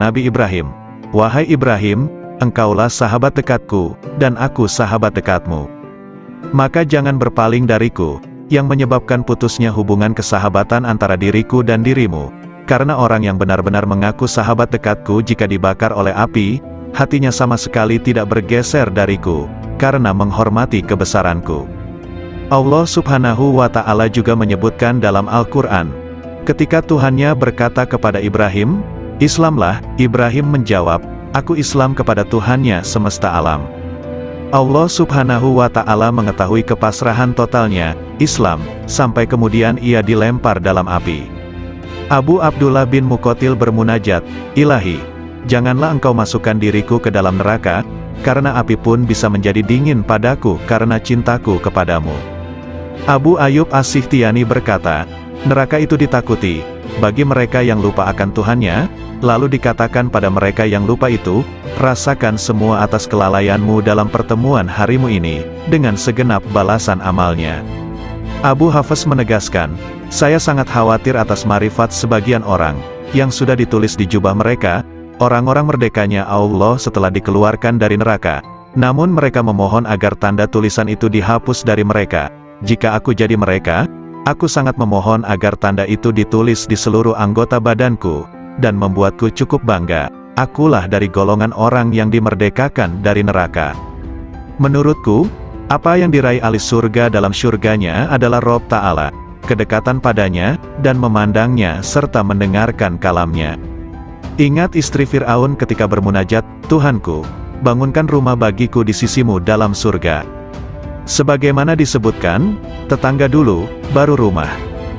Nabi Ibrahim. Wahai Ibrahim, engkaulah sahabat dekatku, dan aku sahabat dekatmu. Maka jangan berpaling dariku, yang menyebabkan putusnya hubungan kesahabatan antara diriku dan dirimu. Karena orang yang benar-benar mengaku sahabat dekatku jika dibakar oleh api, hatinya sama sekali tidak bergeser dariku, karena menghormati kebesaranku. Allah Subhanahu wa Ta'ala juga menyebutkan dalam Al-Quran, ketika Tuhannya berkata kepada Ibrahim, Islamlah. Ibrahim menjawab, aku Islam kepada Tuhannya semesta alam. Allah Subhanahu wa Ta'ala mengetahui kepasrahan totalnya, Islam, sampai kemudian ia dilempar dalam api. Abu Abdullah bin Muqatil bermunajat, Ilahi, janganlah engkau masukkan diriku ke dalam neraka, karena api pun bisa menjadi dingin padaku karena cintaku kepadamu. Abu Ayyub As-Sikhtiyani berkata, neraka itu ditakuti bagi mereka yang lupa akan Tuhannya, lalu dikatakan pada mereka yang lupa itu, rasakan semua atas kelalaianmu dalam pertemuan harimu ini, dengan segenap balasan amalnya. Abu Hafs menegaskan, saya sangat khawatir atas marifat sebagian orang, yang sudah ditulis di jubah mereka, orang-orang merdekanya Allah setelah dikeluarkan dari neraka. Namun mereka memohon agar tanda tulisan itu dihapus dari mereka. Jika aku jadi mereka, aku sangat memohon agar tanda itu ditulis di seluruh anggota badanku, dan membuatku cukup bangga, akulah dari golongan orang yang dimerdekakan dari neraka. Menurutku, apa yang diraih ahli surga dalam surganya adalah Rob Ta'ala, kedekatan padanya, dan memandangnya serta mendengarkan kalamnya. Ingat istri Fir'aun ketika bermunajat, Tuhanku, bangunkan rumah bagiku di sisimu dalam surga. Sebagaimana disebutkan, tetangga dulu, baru rumah.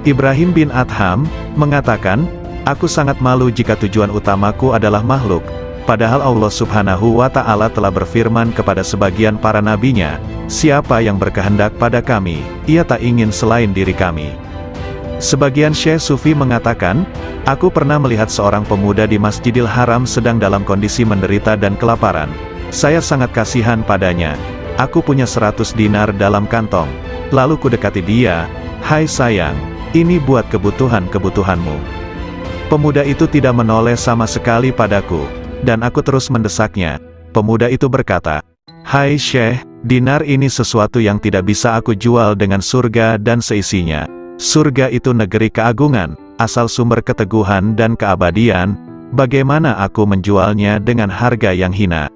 Ibrahim bin Adham mengatakan, aku sangat malu jika tujuan utamaku adalah makhluk, padahal Allah Subhanahu wa Ta'ala telah berfirman kepada sebagian para nabinya, siapa yang berkehendak pada kami, ia tak ingin selain diri kami. Sebagian Syekh Sufi mengatakan, aku pernah melihat seorang pemuda di Masjidil Haram sedang dalam kondisi menderita dan kelaparan. Saya sangat kasihan padanya. Aku punya 100 dinar dalam kantong. Lalu kudekati dia, hai sayang, ini buat kebutuhan-kebutuhanmu. Pemuda itu tidak menoleh sama sekali padaku, dan aku terus mendesaknya. Pemuda itu berkata, hai Syekh, dinar ini sesuatu yang tidak bisa aku jual dengan surga dan seisinya. Surga itu negeri keagungan, asal sumber keteguhan dan keabadian, bagaimana aku menjualnya dengan harga yang hina?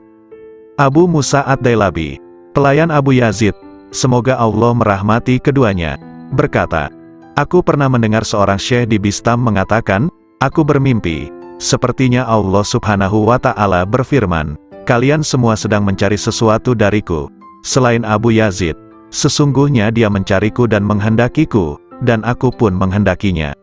Abu Musa Ad-Dailabi, pelayan Abu Yazid, semoga Allah merahmati keduanya, berkata, aku pernah mendengar seorang syekh di Bistam mengatakan, aku bermimpi, sepertinya Allah Subhanahu wa Ta'ala berfirman, kalian semua sedang mencari sesuatu dariku, selain Abu Yazid, sesungguhnya dia mencariku dan menghendakiku, dan aku pun menghendakinya.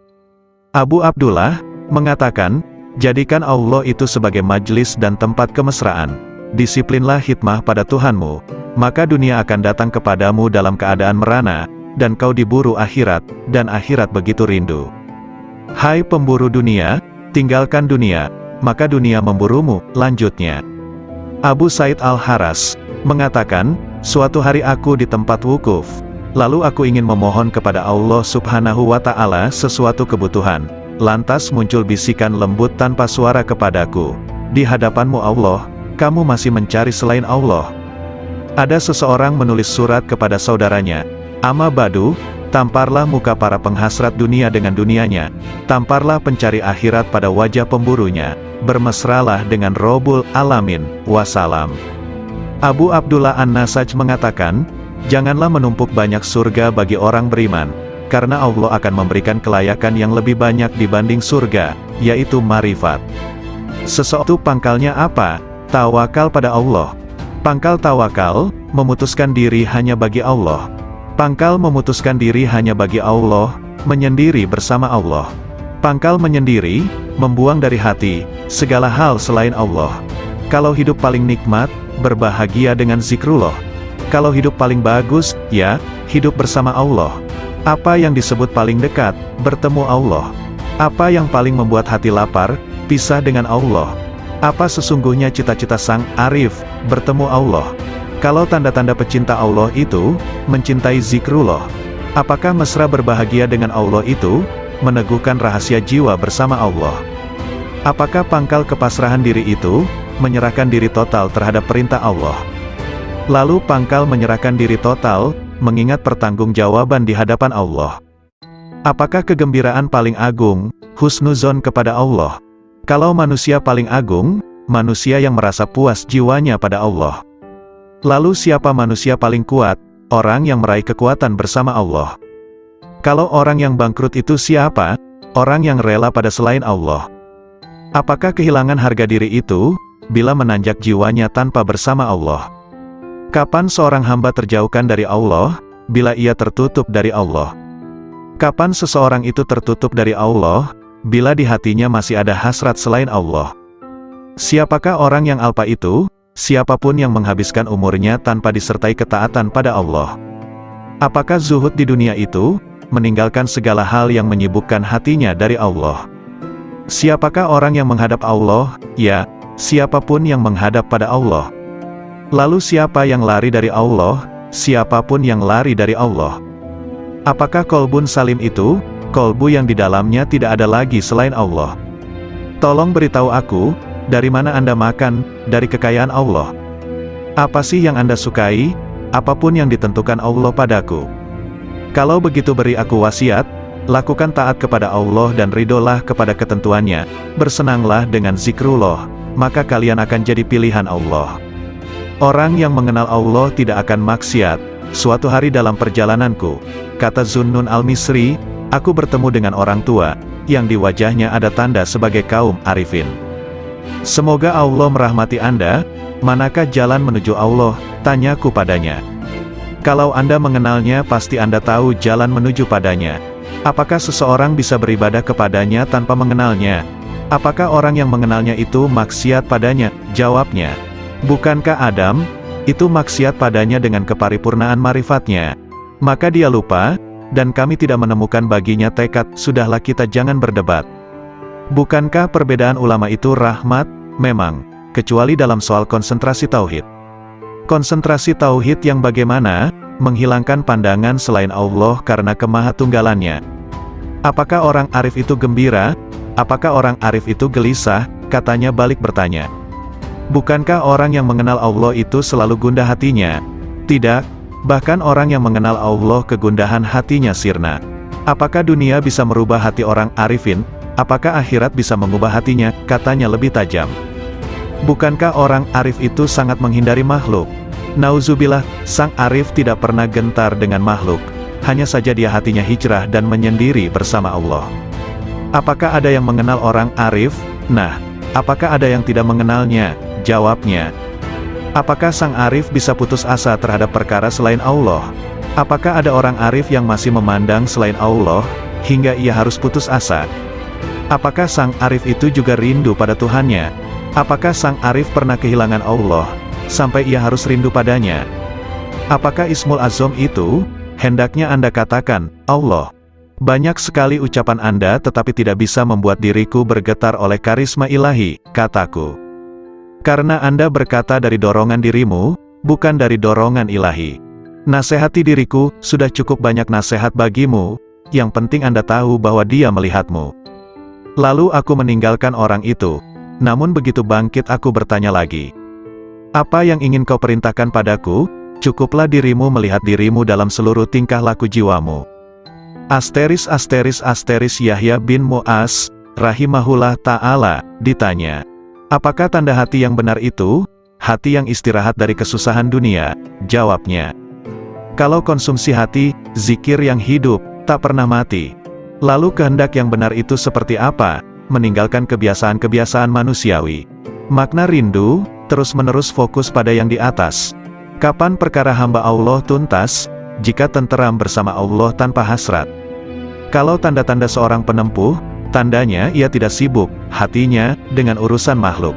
Abu Abdullah mengatakan, jadikan Allah itu sebagai majlis dan tempat kemesraan, disiplinlah hikmah pada Tuhanmu, maka dunia akan datang kepadamu dalam keadaan merana, dan kau diburu akhirat, dan akhirat begitu rindu. Hai pemburu dunia, tinggalkan dunia, maka dunia memburumu, lanjutnya. Abu Said Al-Haras mengatakan, suatu hari aku di tempat wukuf, lalu aku ingin memohon kepada Allah Subhanahu wa Ta'ala sesuatu kebutuhan, lantas muncul bisikan lembut tanpa suara kepadaku, di hadapanmu Allah, kamu masih mencari selain Allah. Ada seseorang menulis surat kepada saudaranya, Amma Badu, tamparlah muka para penghasrat dunia dengan dunianya, tamparlah pencari akhirat pada wajah pemburunya, bermesralah dengan Robul Alamin, wassalam. Abu Abdullah An-Nasaj mengatakan, janganlah menumpuk banyak surga bagi orang beriman, karena Allah akan memberikan kelayakan yang lebih banyak dibanding surga, yaitu marifat. Sesuatu pangkalnya apa? Tawakal pada Allah. Pangkal tawakal, memutuskan diri hanya bagi Allah. Pangkal memutuskan diri hanya bagi Allah, menyendiri bersama Allah. Pangkal menyendiri, membuang dari hati, segala hal selain Allah. Kalau hidup paling nikmat, berbahagia dengan zikrullah. Kalau hidup paling bagus, ya, hidup bersama Allah. Apa yang disebut paling dekat, bertemu Allah. Apa yang paling membuat hati lapar, pisah dengan Allah. Apa sesungguhnya cita-cita sang arif, bertemu Allah. Kalau tanda-tanda pecinta Allah itu, mencintai zikrullah. Apakah mesra berbahagia dengan Allah itu, meneguhkan rahasia jiwa bersama Allah. Apakah pangkal kepasrahan diri itu, menyerahkan diri total terhadap perintah Allah? Lalu pangkal menyerahkan diri total, mengingat pertanggungjawaban di hadapan Allah. Apakah kegembiraan paling agung, husnuzon kepada Allah? Kalau manusia paling agung, manusia yang merasa puas jiwanya pada Allah. Lalu siapa manusia paling kuat? Orang yang meraih kekuatan bersama Allah. Kalau orang yang bangkrut itu siapa? Orang yang rela pada selain Allah. Apakah kehilangan harga diri itu, bila menanjak jiwanya tanpa bersama Allah? Kapan seorang hamba terjauhkan dari Allah, bila ia tertutup dari Allah? Kapan seseorang itu tertutup dari Allah, bila di hatinya masih ada hasrat selain Allah? Siapakah orang yang alpa itu? Siapapun yang menghabiskan umurnya tanpa disertai ketaatan pada Allah. Apakah zuhud di dunia itu, meninggalkan segala hal yang menyibukkan hatinya dari Allah? Siapakah orang yang menghadap Allah? Ya, siapapun yang menghadap pada Allah. Lalu siapa yang lari dari Allah? Siapapun yang lari dari Allah. Apakah kolbun salim itu? Kolbu yang di dalamnya tidak ada lagi selain Allah. Tolong beritahu aku, dari mana Anda makan, dari kekayaan Allah? Apa sih yang Anda sukai? Apapun yang ditentukan Allah padaku. Kalau begitu beri aku wasiat, lakukan taat kepada Allah dan ridolah kepada ketentuannya, bersenanglah dengan zikrullah, maka kalian akan jadi pilihan Allah. Orang yang mengenal Allah tidak akan maksiat. Suatu hari dalam perjalananku, kata Zunnun al-Misri, aku bertemu dengan orang tua, yang di wajahnya ada tanda sebagai kaum arifin. Semoga Allah merahmati Anda. Manakah jalan menuju Allah? Tanyaku padanya. Kalau Anda mengenalnya pasti Anda tahu jalan menuju padanya. Apakah seseorang bisa beribadah kepadanya tanpa mengenalnya? Apakah orang yang mengenalnya itu maksiat padanya? Jawabnya, bukankah Adam itu maksiat padanya dengan keparipurnaan marifatnya? Maka dia lupa, dan kami tidak menemukan baginya tekad. Sudahlah, kita jangan berdebat. Bukankah perbedaan ulama itu rahmat? Memang, kecuali dalam soal konsentrasi tauhid. Konsentrasi tauhid yang bagaimana? Menghilangkan pandangan selain Allah karena kemahatunggalannya. Apakah orang arif itu gembira? Apakah orang arif itu gelisah? Katanya balik bertanya. Bukankah orang yang mengenal Allah itu selalu gundah hatinya? Tidak, bahkan orang yang mengenal Allah kegundahan hatinya sirna. Apakah dunia bisa merubah hati orang arifin? Apakah akhirat bisa mengubah hatinya? Katanya lebih tajam. Bukankah orang arif itu sangat menghindari makhluk? Nauzubillah, sang arif tidak pernah gentar dengan makhluk. Hanya saja dia hatinya hijrah dan menyendiri bersama Allah. Apakah ada yang mengenal orang arif? Nah, apakah ada yang tidak mengenalnya? Jawabnya. Apakah sang arif bisa putus asa terhadap perkara selain Allah? Apakah ada orang arif yang masih memandang selain Allah, hingga ia harus putus asa? Apakah sang arif itu juga rindu pada Tuhannya? Apakah sang arif pernah kehilangan Allah, sampai ia harus rindu padanya? Apakah Ismul Azam itu? Hendaknya Anda katakan, Allah. Banyak sekali ucapan Anda tetapi tidak bisa membuat diriku bergetar oleh karisma ilahi, kataku. Karena Anda berkata dari dorongan dirimu, bukan dari dorongan ilahi. Nasihati diriku, sudah cukup banyak nasihat bagimu, yang penting Anda tahu bahwa Dia melihatmu. Lalu aku meninggalkan orang itu. Namun begitu bangkit aku bertanya lagi. Apa yang ingin kau perintahkan padaku? Cukuplah dirimu melihat dirimu dalam seluruh tingkah laku jiwamu. Asteris Yahya bin Mu'az, rahimahullah ta'ala, ditanya. Apakah tanda hati yang benar itu? Hati yang istirahat dari kesusahan dunia. Jawabnya. Kalau konsumsi hati, zikir yang hidup, tak pernah mati. Lalu kehendak yang benar itu seperti apa? Meninggalkan kebiasaan-kebiasaan manusiawi. Makna rindu, terus-menerus fokus pada yang di atas. Kapan perkara hamba Allah tuntas? Jika tenteram bersama Allah tanpa hasrat. Kalau tanda-tanda seorang penempuh, tandanya ia tidak sibuk, hatinya, dengan urusan makhluk.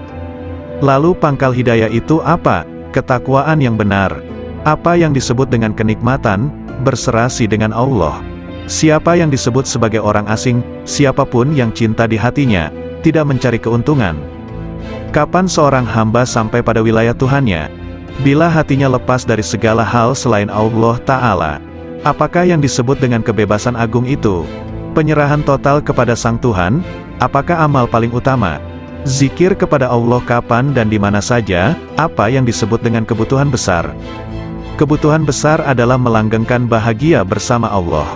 Lalu pangkal hidayah itu apa? Ketakwaan yang benar. Apa yang disebut dengan kenikmatan? Berserasi dengan Allah. Siapa yang disebut sebagai orang asing, siapapun yang cinta di hatinya, tidak mencari keuntungan. Kapan seorang hamba sampai pada wilayah Tuhannya? Bila hatinya lepas dari segala hal selain Allah Ta'ala. Apakah yang disebut dengan kebebasan agung itu? Penyerahan total kepada Sang Tuhan? Apakah amal paling utama? Zikir kepada Allah kapan dan di mana saja, apa yang disebut dengan kebutuhan besar? Kebutuhan besar adalah melanggengkan bahagia bersama Allah.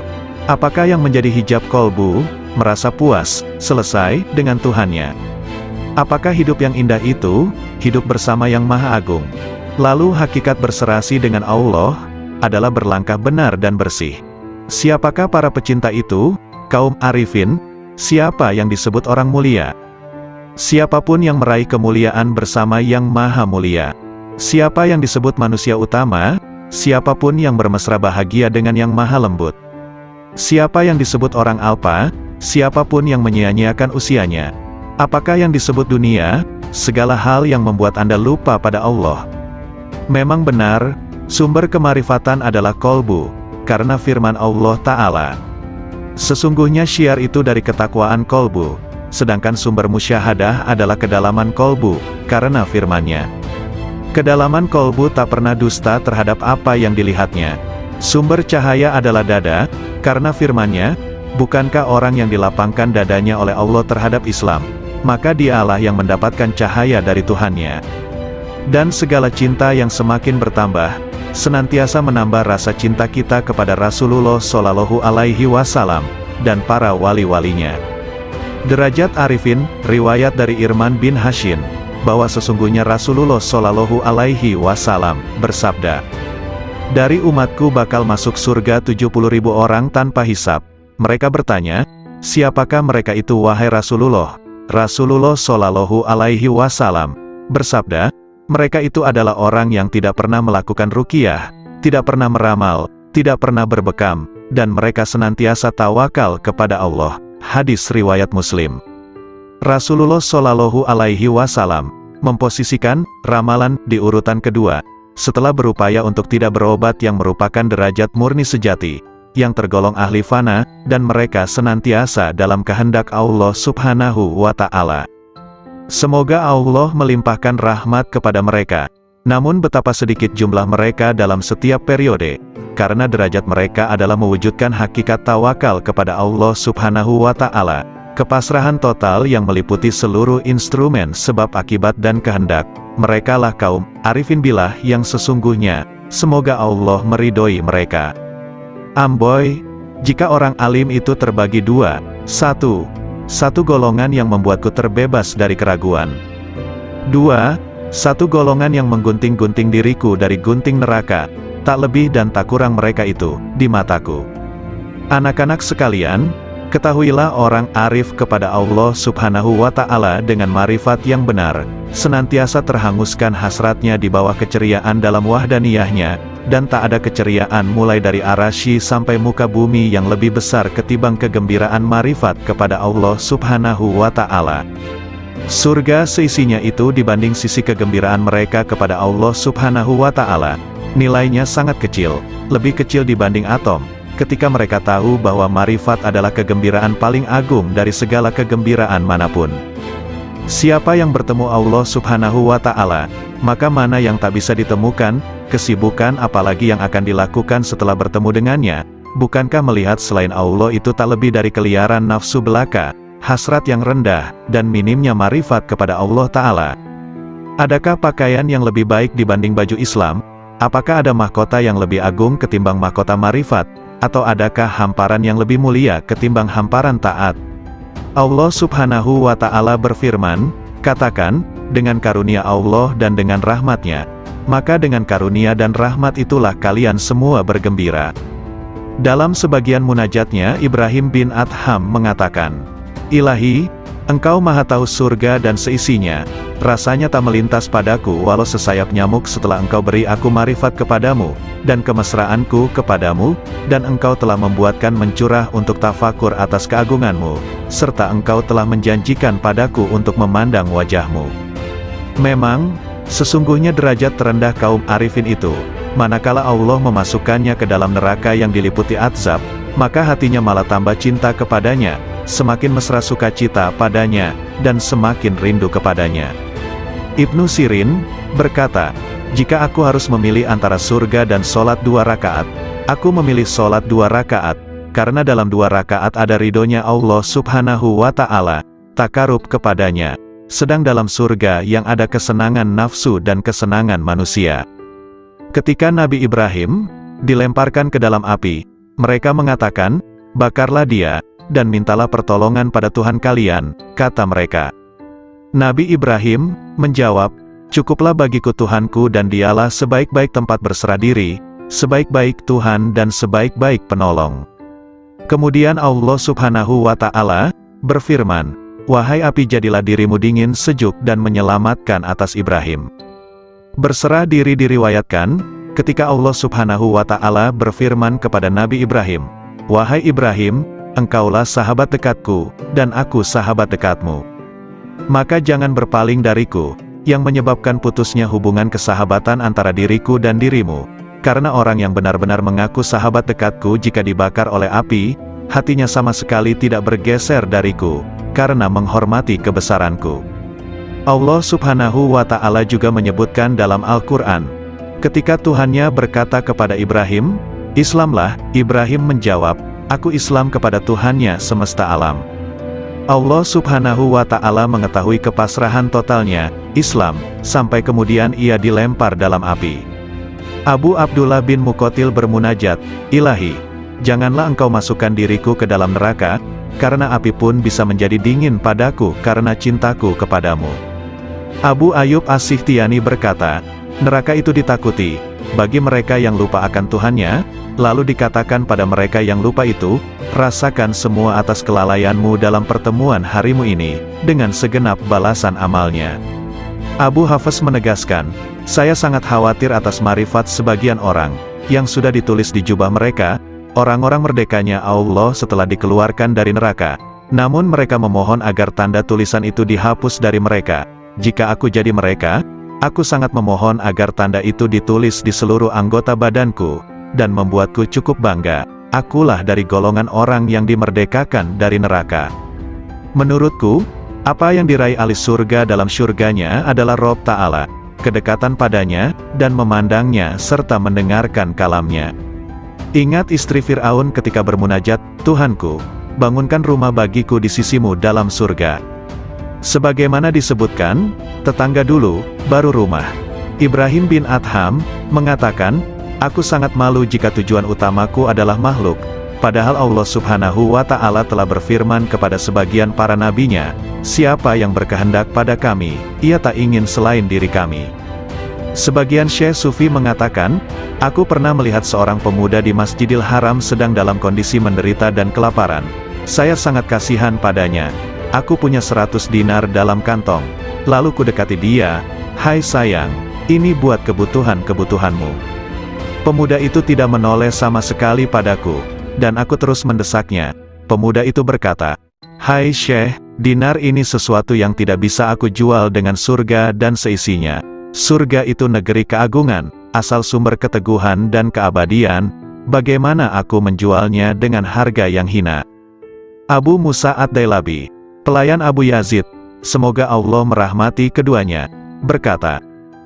Apakah yang menjadi hijab kolbu, merasa puas, selesai, dengan Tuhannya? Apakah hidup yang indah itu, hidup bersama yang Maha Agung? Lalu hakikat berserasi dengan Allah, adalah berlangkah benar dan bersih. Siapakah para pecinta itu? Kaum arifin. Siapa yang disebut orang mulia? Siapapun yang meraih kemuliaan bersama yang Maha Mulia. Siapa yang disebut manusia utama? Siapapun yang bermesra bahagia dengan yang Maha Lembut. Siapa yang disebut orang alpa? Siapapun yang menyia-nyiakan usianya. Apakah yang disebut dunia? Segala hal yang membuat Anda lupa pada Allah. Memang benar, sumber kemarifatan adalah kolbu, karena firman Allah Ta'ala. Sesungguhnya syiar itu dari ketakwaan kolbu, sedangkan sumber musyahadah adalah kedalaman kolbu, karena firman-Nya. Kedalaman kolbu tak pernah dusta terhadap apa yang dilihatnya. Sumber cahaya adalah dada, karena firman-Nya, bukankah orang yang dilapangkan dadanya oleh Allah terhadap Islam, maka dialah yang mendapatkan cahaya dari Tuhannya. Dan segala cinta yang semakin bertambah, senantiasa menambah rasa cinta kita kepada Rasulullah Shallallahu Alaihi Wasallam, dan para wali-walinya. Derajat Arifin, riwayat dari Irman bin Hashim, bahwa sesungguhnya Rasulullah Shallallahu Alaihi Wasallam bersabda, dari umatku bakal masuk surga 70.000 orang tanpa hisab. Mereka bertanya, siapakah mereka itu wahai Rasulullah? Rasulullah Shallallahu Alaihi Wasallam bersabda, mereka itu adalah orang yang tidak pernah melakukan ruqyah, tidak pernah meramal, tidak pernah berbekam, dan mereka senantiasa tawakal kepada Allah. Hadis riwayat Muslim. Rasulullah Shallallahu Alaihi Wasallam memposisikan ramalan di urutan kedua, setelah berupaya untuk tidak berobat yang merupakan derajat murni sejati, yang tergolong ahli fana, dan mereka senantiasa dalam kehendak Allah Subhanahu wa Ta'ala. Semoga Allah melimpahkan rahmat kepada mereka. Namun betapa sedikit jumlah mereka dalam setiap periode, karena derajat mereka adalah mewujudkan hakikat tawakal kepada Allah Subhanahu wa Ta'ala, kepasrahan total yang meliputi seluruh instrumen sebab akibat dan kehendak. Mereka lah kaum arifin billah yang sesungguhnya. Semoga Allah meridhoi mereka. Amboi, jika orang alim itu terbagi dua, satu golongan yang membuatku terbebas dari keraguan. Dua, satu golongan yang menggunting-gunting diriku dari gunting neraka, tak lebih dan tak kurang mereka itu, di mataku. Anak-anak sekalian, ketahuilah orang arif kepada Allah Subhanahu wa Ta'ala dengan marifat yang benar, senantiasa terhanguskan hasratnya di bawah keceriaan dalam wahdaniyahnya, dan tak ada keceriaan mulai dari arasy sampai muka bumi yang lebih besar ketimbang kegembiraan marifat kepada Allah Subhanahu wa Ta'ala. Surga seisinya itu dibanding sisi kegembiraan mereka kepada Allah Subhanahu wa Ta'ala, nilainya sangat kecil, lebih kecil dibanding atom, ketika mereka tahu bahwa marifat adalah kegembiraan paling agung dari segala kegembiraan manapun. Siapa yang bertemu Allah Subhanahu wa Ta'ala, maka mana yang tak bisa ditemukan, kesibukan apalagi yang akan dilakukan setelah bertemu dengannya? Bukankah melihat selain Allah itu tak lebih dari keliaran nafsu belaka, hasrat yang rendah, dan minimnya marifat kepada Allah Ta'ala? Adakah pakaian yang lebih baik dibanding baju Islam? Apakah ada mahkota yang lebih agung ketimbang mahkota marifat? Atau adakah hamparan yang lebih mulia ketimbang hamparan taat? Allah Subhanahu wa Ta'ala berfirman, katakan, dengan karunia Allah dan dengan rahmatnya, maka dengan karunia dan rahmat itulah kalian semua bergembira. Dalam sebagian munajatnya Ibrahim bin Adham mengatakan, Ilahi, Engkau maha tahu surga dan seisinya, rasanya tak melintas padaku walau sesayap nyamuk setelah Engkau beri aku marifat kepadamu, dan kemesraanku kepadamu, dan Engkau telah membuatkan mencurah untuk tafakur atas keagunganmu, serta Engkau telah menjanjikan padaku untuk memandang wajahmu. Memang, sesungguhnya derajat terendah kaum arifin itu, manakala Allah memasukkannya ke dalam neraka yang diliputi azab, maka hatinya malah tambah cinta kepadanya, semakin mesra sukacita padanya, dan semakin rindu kepadanya. Ibnu Sirin berkata, jika aku harus memilih antara surga dan sholat 2 rakaat, aku memilih sholat 2 rakaat, karena dalam 2 rakaat ada ridhonya Allah Subhanahu wa Ta'ala, takarub kepadanya, sedang dalam surga yang ada kesenangan nafsu dan kesenangan manusia. Ketika Nabi Ibrahim dilemparkan ke dalam api, mereka mengatakan, "Bakarlah dia, dan mintalah pertolongan pada Tuhan kalian," kata mereka. Nabi Ibrahim menjawab, "Cukuplah bagiku Tuhanku dan dialah sebaik-baik tempat berserah diri, sebaik-baik Tuhan dan sebaik-baik penolong." Kemudian Allah Subhanahu wa Ta'ala berfirman, "Wahai api, jadilah dirimu dingin sejuk dan menyelamatkan atas Ibrahim." Berserah diri diriwayatkan, ketika Allah Subhanahu wa Ta'ala berfirman kepada Nabi Ibrahim, "Wahai Ibrahim, engkaulah sahabat dekatku, dan aku sahabat dekatmu. Maka jangan berpaling dariku, yang menyebabkan putusnya hubungan kesahabatan antara diriku dan dirimu. Karena orang yang benar-benar mengaku sahabat dekatku jika dibakar oleh api, hatinya sama sekali tidak bergeser dariku, karena menghormati kebesaranku." Allah Subhanahu wa Ta'ala juga menyebutkan dalam Al-Quran, ketika Tuhannya berkata kepada Ibrahim, "Islamlah," Ibrahim menjawab, "Aku Islam kepada Tuhannya semesta alam." Allah Subhanahu wa Ta'ala mengetahui kepasrahan totalnya Islam, sampai kemudian ia dilempar dalam api. Abu Abdullah bin Muqatil bermunajat, "Ilahi, janganlah engkau masukkan diriku ke dalam neraka, karena api pun bisa menjadi dingin padaku karena cintaku kepadamu." Abu Ayyub As-Sikhtiyani berkata, "Neraka itu ditakuti bagi mereka yang lupa akan Tuhannya." Lalu dikatakan pada mereka yang lupa itu, "Rasakan semua atas kelalaianmu dalam pertemuan harimu ini, dengan segenap balasan amalnya." Abu Hafs menegaskan, "Saya sangat khawatir atas marifat sebagian orang, yang sudah ditulis di jubah mereka, orang-orang merdekanya Allah setelah dikeluarkan dari neraka. Namun mereka memohon agar tanda tulisan itu dihapus dari mereka. Jika aku jadi mereka, aku sangat memohon agar tanda itu ditulis di seluruh anggota badanku, dan membuatku cukup bangga. Akulah dari golongan orang yang dimerdekakan dari neraka. Menurutku, apa yang diraih ahli surga dalam surganya adalah Rob Ta'ala, kedekatan padanya, dan memandangnya serta mendengarkan kalamnya." Ingat istri Fir'aun ketika bermunajat, "Tuhanku, bangunkan rumah bagiku di sisimu dalam surga." Sebagaimana disebutkan, tetangga dulu, baru rumah. Ibrahim bin Adham mengatakan, "Aku sangat malu jika tujuan utamaku adalah makhluk, padahal Allah Subhanahu wa Ta'ala telah berfirman kepada sebagian para nabinya, 'Siapa yang berkehendak pada kami, ia tak ingin selain diri kami.'" Sebagian Syekh Sufi mengatakan, "Aku pernah melihat seorang pemuda di Masjidil Haram sedang dalam kondisi menderita dan kelaparan. Saya sangat kasihan padanya. Aku punya 100 dinar dalam kantong. Lalu kudekati dia, 'Hai sayang, ini buat kebutuhan-kebutuhanmu.' Pemuda itu tidak menoleh sama sekali padaku, dan aku terus mendesaknya. Pemuda itu berkata, 'Hai Syekh, dinar ini sesuatu yang tidak bisa aku jual dengan surga dan seisinya. Surga itu negeri keagungan, asal sumber keteguhan dan keabadian. Bagaimana aku menjualnya dengan harga yang hina?' Abu Musa Ad-Dailabi, pelayan Abu Yazid, semoga Allah merahmati keduanya, berkata,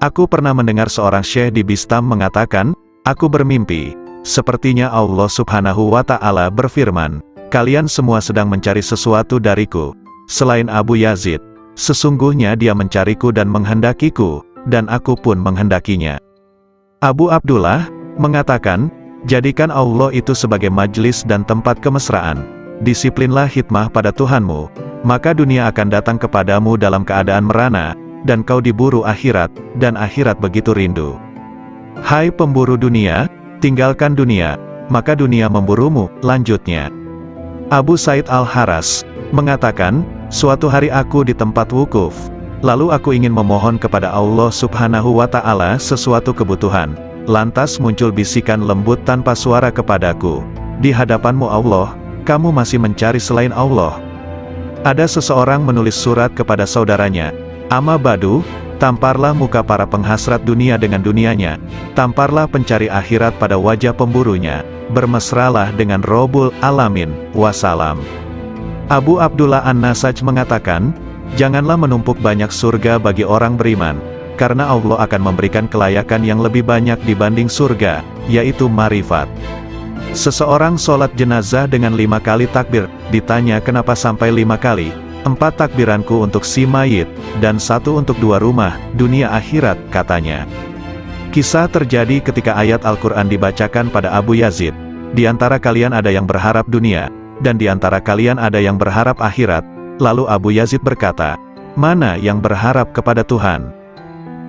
"Aku pernah mendengar seorang syekh di Bistam mengatakan, 'Aku bermimpi, sepertinya Allah Subhanahu wa Ta'ala berfirman, kalian semua sedang mencari sesuatu dariku, selain Abu Yazid. Sesungguhnya dia mencariku dan menghendakiku, dan aku pun menghendakinya.'" Abu Abdullah mengatakan, "Jadikan Allah itu sebagai majlis dan tempat kemesraan. Disiplinlah hikmah pada Tuhanmu, maka dunia akan datang kepadamu dalam keadaan merana, dan kau diburu akhirat, dan akhirat begitu rindu. Hai pemburu dunia, tinggalkan dunia, maka dunia memburumu." Lanjutnya, Abu Said Al-Haras mengatakan, "Suatu hari aku di tempat wukuf, lalu aku ingin memohon kepada Allah Subhanahu wa Ta'ala sesuatu kebutuhan. Lantas muncul bisikan lembut tanpa suara kepadaku, 'Di hadapanmu Allah, kamu masih mencari selain Allah.'" Ada seseorang menulis surat kepada saudaranya, "Amma badu, tamparlah muka para penghasrat dunia dengan dunianya, tamparlah pencari akhirat pada wajah pemburunya, bermesralah dengan Robul Alamin, wassalam." Abu Abdullah An-Nasaj mengatakan, "Janganlah menumpuk banyak surga bagi orang beriman, karena Allah akan memberikan kelayakan yang lebih banyak dibanding surga, yaitu marifat." Seseorang sholat jenazah dengan 5 kali takbir, ditanya kenapa sampai 5 kali. 4 takbiranku untuk si mayit, dan 1 untuk 2 rumah, dunia akhirat, katanya. Kisah terjadi ketika ayat Al-Quran dibacakan pada Abu Yazid. Di antara kalian ada yang berharap dunia, dan di antara kalian ada yang berharap akhirat. Lalu Abu Yazid berkata, mana yang berharap kepada Tuhan?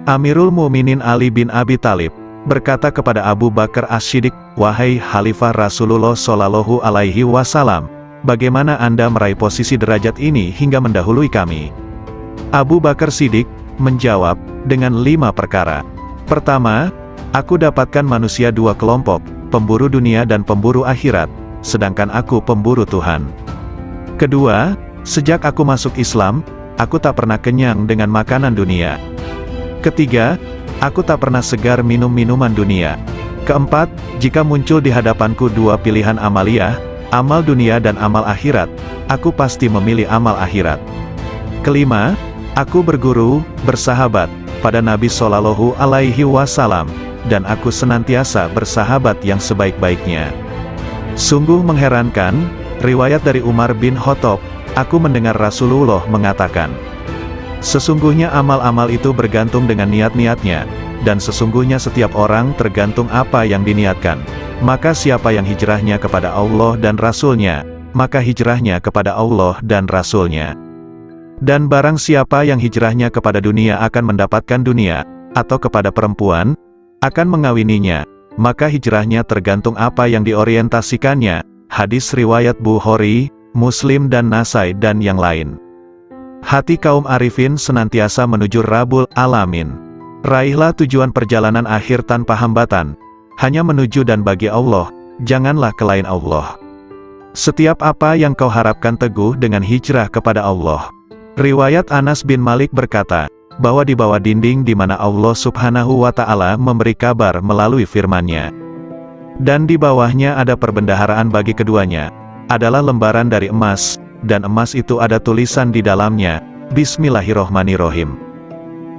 Amirul Mukminin Ali bin Abi Thalib berkata kepada Abu Bakar As-Siddiq, wahai Khalifah Rasulullah Shallallahu Alaihi Wasallam, bagaimana Anda meraih posisi derajat ini hingga mendahului kami? Abu Bakar Siddiq menjawab, dengan 5 perkara. Pertama, aku dapatkan manusia 2 kelompok, pemburu dunia dan pemburu akhirat, sedangkan aku pemburu Tuhan. Kedua, sejak aku masuk Islam, aku tak pernah kenyang dengan makanan dunia. Ketiga, aku tak pernah segar minum minuman dunia. Keempat, jika muncul di hadapanku 2 pilihan amaliyah, amal dunia dan amal akhirat, aku pasti memilih amal akhirat. Kelima, aku berguru, bersahabat, pada Nabi Shallallahu Alaihi Wasallam, dan aku senantiasa bersahabat yang sebaik-baiknya. Sungguh mengherankan, riwayat dari Umar bin Khattab, aku mendengar Rasulullah mengatakan, sesungguhnya amal-amal itu bergantung dengan niat-niatnya, dan sesungguhnya setiap orang tergantung apa yang diniatkan. Maka siapa yang hijrahnya kepada Allah dan Rasul-Nya, maka hijrahnya kepada Allah dan Rasul-Nya. Dan barang siapa yang hijrahnya kepada dunia akan mendapatkan dunia, atau kepada perempuan, akan mengawininya, maka hijrahnya tergantung apa yang diorientasikannya. Hadis riwayat Bukhari, Muslim dan Nasai dan yang lain. Hati kaum arifin senantiasa menuju Rabbul Alamin. Raihlah tujuan perjalanan akhir tanpa hambatan, hanya menuju dan bagi Allah, janganlah kelain Allah. Setiap apa yang kau harapkan teguh dengan hijrah kepada Allah. Riwayat Anas bin Malik berkata, bahwa di bawah dinding di mana Allah Subhanahu wa Ta'ala memberi kabar melalui firman-Nya, dan di bawahnya ada perbendaharaan bagi keduanya, adalah lembaran dari emas, dan emas itu ada tulisan di dalamnya, Bismillahirrohmanirrohim.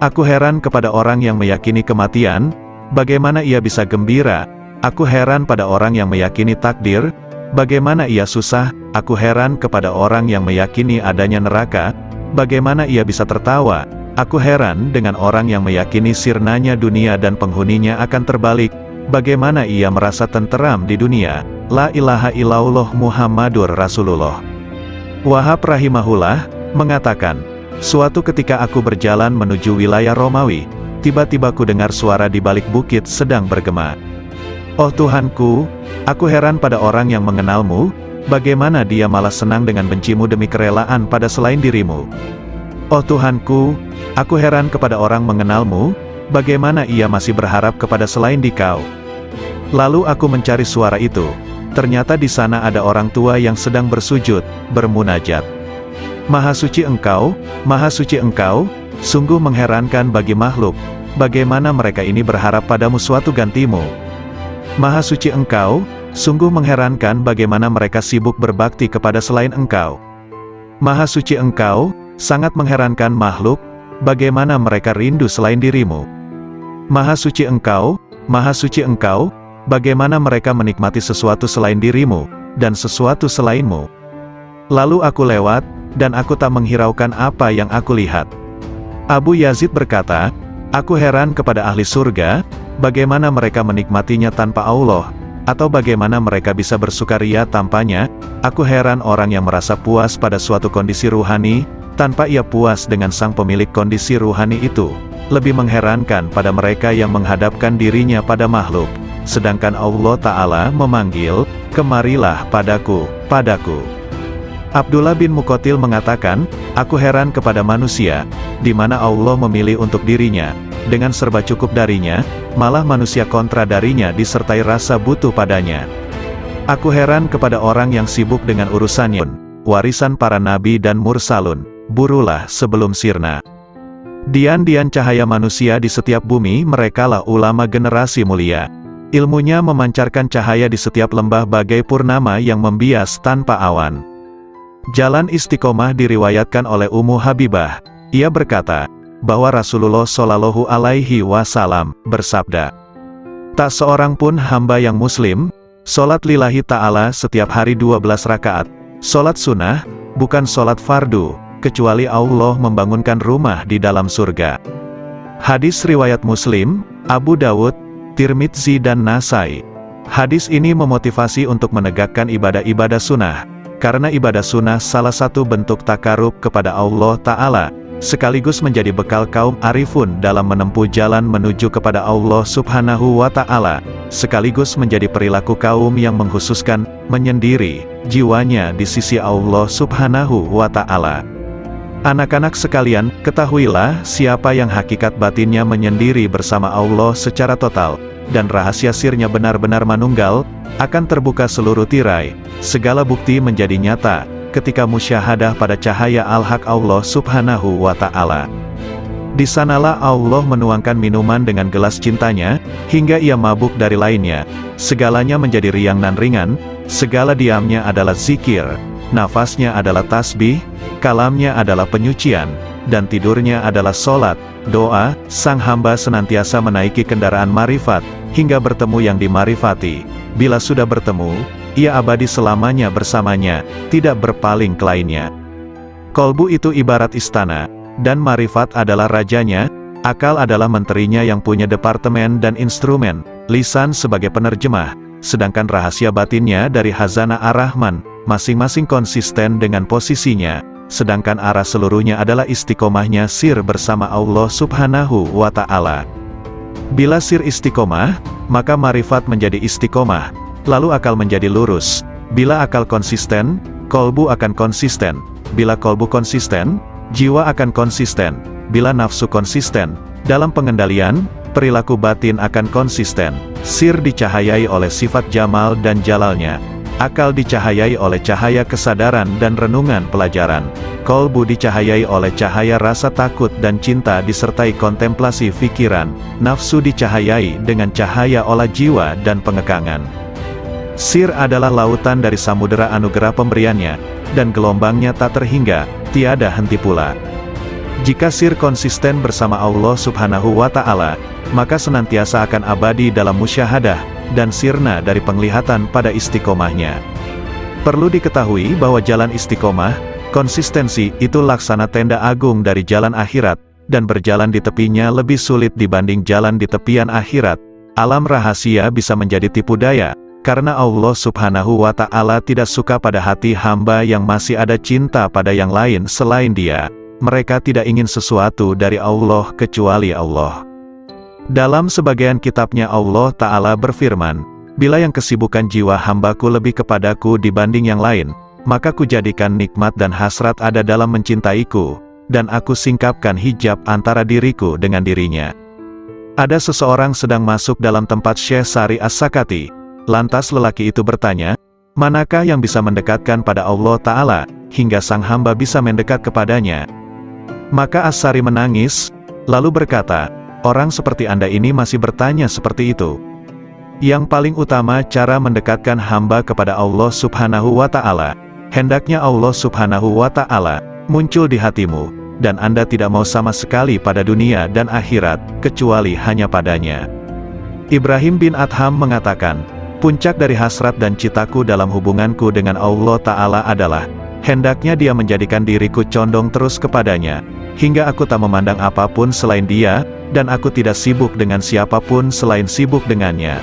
Aku heran kepada orang yang meyakini kematian, bagaimana ia bisa gembira. Aku heran pada orang yang meyakini takdir, bagaimana ia susah. Aku heran kepada orang yang meyakini adanya neraka, bagaimana ia bisa tertawa. Aku heran dengan orang yang meyakini sirnanya dunia dan penghuninya akan terbalik, bagaimana ia merasa tenteram di dunia. La ilaha illallah Muhammadur Rasulullah. Wahab rahimahullah mengatakan, suatu ketika aku berjalan menuju wilayah Romawi, tiba-tiba ku dengar suara di balik bukit sedang bergema. Oh Tuhanku, aku heran pada orang yang mengenalmu, bagaimana dia malah senang dengan bencimu demi kerelaan pada selain dirimu. Oh Tuhanku, aku heran kepada orang mengenalmu, bagaimana ia masih berharap kepada selain dikau. Lalu aku mencari suara itu. Ternyata di sana ada orang tua yang sedang bersujud, bermunajat. Maha suci Engkau, sungguh mengherankan bagi makhluk, bagaimana mereka ini berharap padamu suatu gantimu. Maha suci Engkau, sungguh mengherankan bagaimana mereka sibuk berbakti kepada selain Engkau. Maha suci Engkau, sangat mengherankan makhluk, bagaimana mereka rindu selain dirimu. Maha suci Engkau, bagaimana mereka menikmati sesuatu selain dirimu, dan sesuatu selainmu. Lalu aku lewat, dan aku tak menghiraukan apa yang aku lihat. Abu Yazid berkata, aku heran kepada ahli surga, bagaimana mereka menikmatinya tanpa Allah, atau bagaimana mereka bisa bersukaria tanpanya. Aku heran orang yang merasa puas pada suatu kondisi ruhani, tanpa ia puas dengan sang pemilik kondisi ruhani itu. Lebih mengherankan pada mereka yang menghadapkan dirinya pada makhluk, sedangkan Allah Ta'ala memanggil, kemarilah padaku, padaku. Abdullah bin Muqatil mengatakan, aku heran kepada manusia, di mana Allah memilih untuk dirinya, dengan serba cukup darinya, malah manusia kontra darinya disertai rasa butuh padanya. Aku heran kepada orang yang sibuk dengan urusannya, warisan para nabi dan mursalun, burulah sebelum sirna. Dian-dian cahaya manusia di setiap bumi, merekalah ulama generasi mulia. Ilmunya memancarkan cahaya di setiap lembah bagai purnama yang membias tanpa awan. Jalan istiqomah diriwayatkan oleh Ummu Habibah. Ia berkata, bahwa Rasulullah Shallallahu Alaihi Wasallam bersabda, tak seorang pun hamba yang muslim, sholat lillahi ta'ala setiap hari 12 rakaat, sholat sunnah, bukan sholat fardu, kecuali Allah membangunkan rumah di dalam surga. Hadis riwayat Muslim, Abu Dawud, Tirmidzi dan Nasai. Hadis ini memotivasi untuk menegakkan ibadah-ibadah sunnah, karena ibadah sunnah salah satu bentuk takarub kepada Allah Ta'ala, sekaligus menjadi bekal kaum arifun dalam menempuh jalan menuju kepada Allah Subhanahu wa Ta'ala, sekaligus menjadi perilaku kaum yang mengkhususkan, menyendiri, jiwanya di sisi Allah Subhanahu wa Ta'ala. Anak-anak sekalian, ketahuilah siapa yang hakikat batinnya menyendiri bersama Allah secara total, dan rahasia sirnya benar-benar manunggal, akan terbuka seluruh tirai, segala bukti menjadi nyata, ketika musyahadah pada cahaya al-haq Allah Subhanahu wa Ta'ala. Di sanalah Allah menuangkan minuman dengan gelas cintanya, hingga ia mabuk dari lainnya, segalanya menjadi riang dan ringan, segala diamnya adalah zikir, nafasnya adalah tasbih, kalamnya adalah penyucian, dan tidurnya adalah sholat, doa. Sang hamba senantiasa menaiki kendaraan marifat, hingga bertemu yang dimarifati. Bila sudah bertemu, ia abadi selamanya bersamanya, tidak berpaling ke lainnya. Kolbu itu ibarat istana, dan marifat adalah rajanya, akal adalah menterinya yang punya departemen dan instrumen, lisan sebagai penerjemah, sedangkan rahasia batinnya dari Khazanah Ar-Rahman, masing-masing konsisten dengan posisinya, sedangkan arah seluruhnya adalah istiqomahnya sir bersama Allah Subhanahu wa Ta'ala. Bila sir istiqomah, maka marifat menjadi istiqomah, lalu akal menjadi lurus. Bila akal konsisten, kolbu akan konsisten. Bila kolbu konsisten, jiwa akan konsisten. Bila nafsu konsisten, dalam pengendalian, perilaku batin akan konsisten. Sir dicahayai oleh sifat jamal dan jalalnya. Akal dicahayai oleh cahaya kesadaran dan renungan pelajaran. Kolbu dicahayai oleh cahaya rasa takut dan cinta disertai kontemplasi fikiran. Nafsu dicahayai dengan cahaya olah jiwa dan pengekangan. Sir adalah lautan dari samudera anugerah pemberiannya, dan gelombangnya tak terhingga, tiada henti pula. Jika sir konsisten bersama Allah Subhanahu wa Ta'ala, maka senantiasa akan abadi dalam musyahadah, dan sirna dari penglihatan pada istiqomahnya. Perlu diketahui bahwa jalan istiqomah, konsistensi, itu laksana tenda agung dari jalan akhirat, dan berjalan di tepinya lebih sulit dibanding jalan di tepian akhirat. Alam rahasia bisa menjadi tipu daya, karena Allah Subhanahu wa Ta'ala tidak suka pada hati hamba yang masih ada cinta pada yang lain selain Dia. Mereka tidak ingin sesuatu dari Allah kecuali Allah. Dalam sebagian kitabnya Allah Ta'ala berfirman, bila yang kesibukan jiwa hambaku lebih kepadaku dibanding yang lain, maka kujadikan nikmat dan hasrat ada dalam mencintaiku, dan aku singkapkan hijab antara diriku dengan dirinya. Ada seseorang sedang masuk dalam tempat Syekh Sari As-Sakati, lantas lelaki itu bertanya, manakah yang bisa mendekatkan pada Allah Ta'ala, hingga sang hamba bisa mendekat kepadanya? Maka As-Sari menangis, lalu berkata, orang seperti Anda ini masih bertanya seperti itu. Yang paling utama cara mendekatkan hamba kepada Allah Subhanahu wa Ta'ala, hendaknya Allah Subhanahu wa Ta'ala muncul di hatimu, dan Anda tidak mau sama sekali pada dunia dan akhirat, kecuali hanya padanya. Ibrahim bin Adham mengatakan, puncak dari hasrat dan citaku dalam hubunganku dengan Allah Ta'ala adalah, hendaknya Dia menjadikan diriku condong terus kepadanya, hingga aku tak memandang apapun selain Dia, dan aku tidak sibuk dengan siapapun selain sibuk dengannya.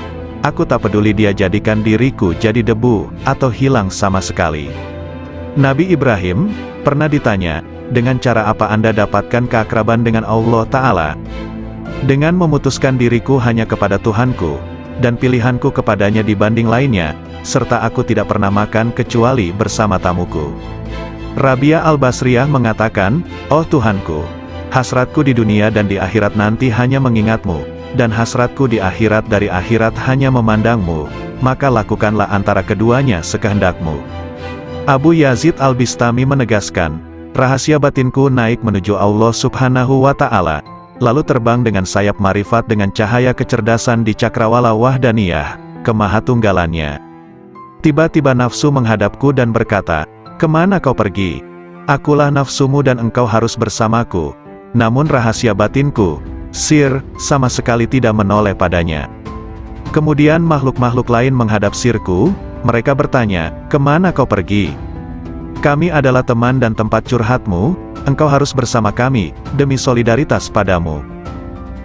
Aku tak peduli Dia jadikan diriku jadi debu, atau hilang sama sekali. Nabi Ibrahim pernah ditanya, dengan cara apa Anda dapatkan keakraban dengan Allah Ta'ala? Dengan memutuskan diriku hanya kepada Tuhanku, dan pilihanku kepadanya dibanding lainnya, serta aku tidak pernah makan kecuali bersama tamuku. Rabia Al-Basriyah mengatakan, oh Tuhanku, hasratku di dunia dan di akhirat nanti hanya mengingatmu, dan hasratku di akhirat dari akhirat hanya memandangmu, maka lakukanlah antara keduanya sekehendakmu. Abu Yazid Al-Bistami menegaskan, rahasia batinku naik menuju Allah Subhanahu wa Ta'ala, lalu terbang dengan sayap marifat dengan cahaya kecerdasan di cakrawala wahdaniyah, kemahatunggalannya. Tiba-tiba nafsu menghadapku dan berkata, kemana kau pergi? Akulah nafsumu dan engkau harus bersamaku. Namun rahasia batinku, sir, sama sekali tidak menoleh padanya. Kemudian makhluk-makhluk lain menghadap sirku, mereka bertanya, kemana kau pergi? Kami adalah teman dan tempat curhatmu, engkau harus bersama kami, demi solidaritas padamu.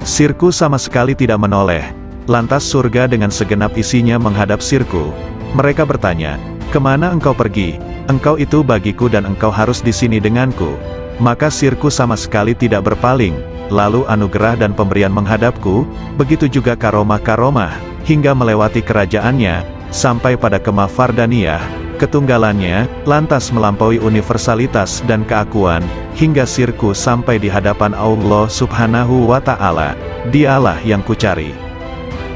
Sirku sama sekali tidak menoleh. Lantas surga dengan segenap isinya menghadap Sirku. Mereka bertanya, kemana engkau pergi? Engkau itu bagiku dan engkau harus di sini denganku. Maka Sirku sama sekali tidak berpaling, lalu anugerah dan pemberian menghadapku, begitu juga karomah-karomah, hingga melewati kerajaannya, sampai pada kemah Fardaniyah, ketunggalannya, lantas melampaui universalitas dan keakuan, hingga Sirku sampai di hadapan Allah Subhanahu wa Ta'ala. Dialah yang kucari.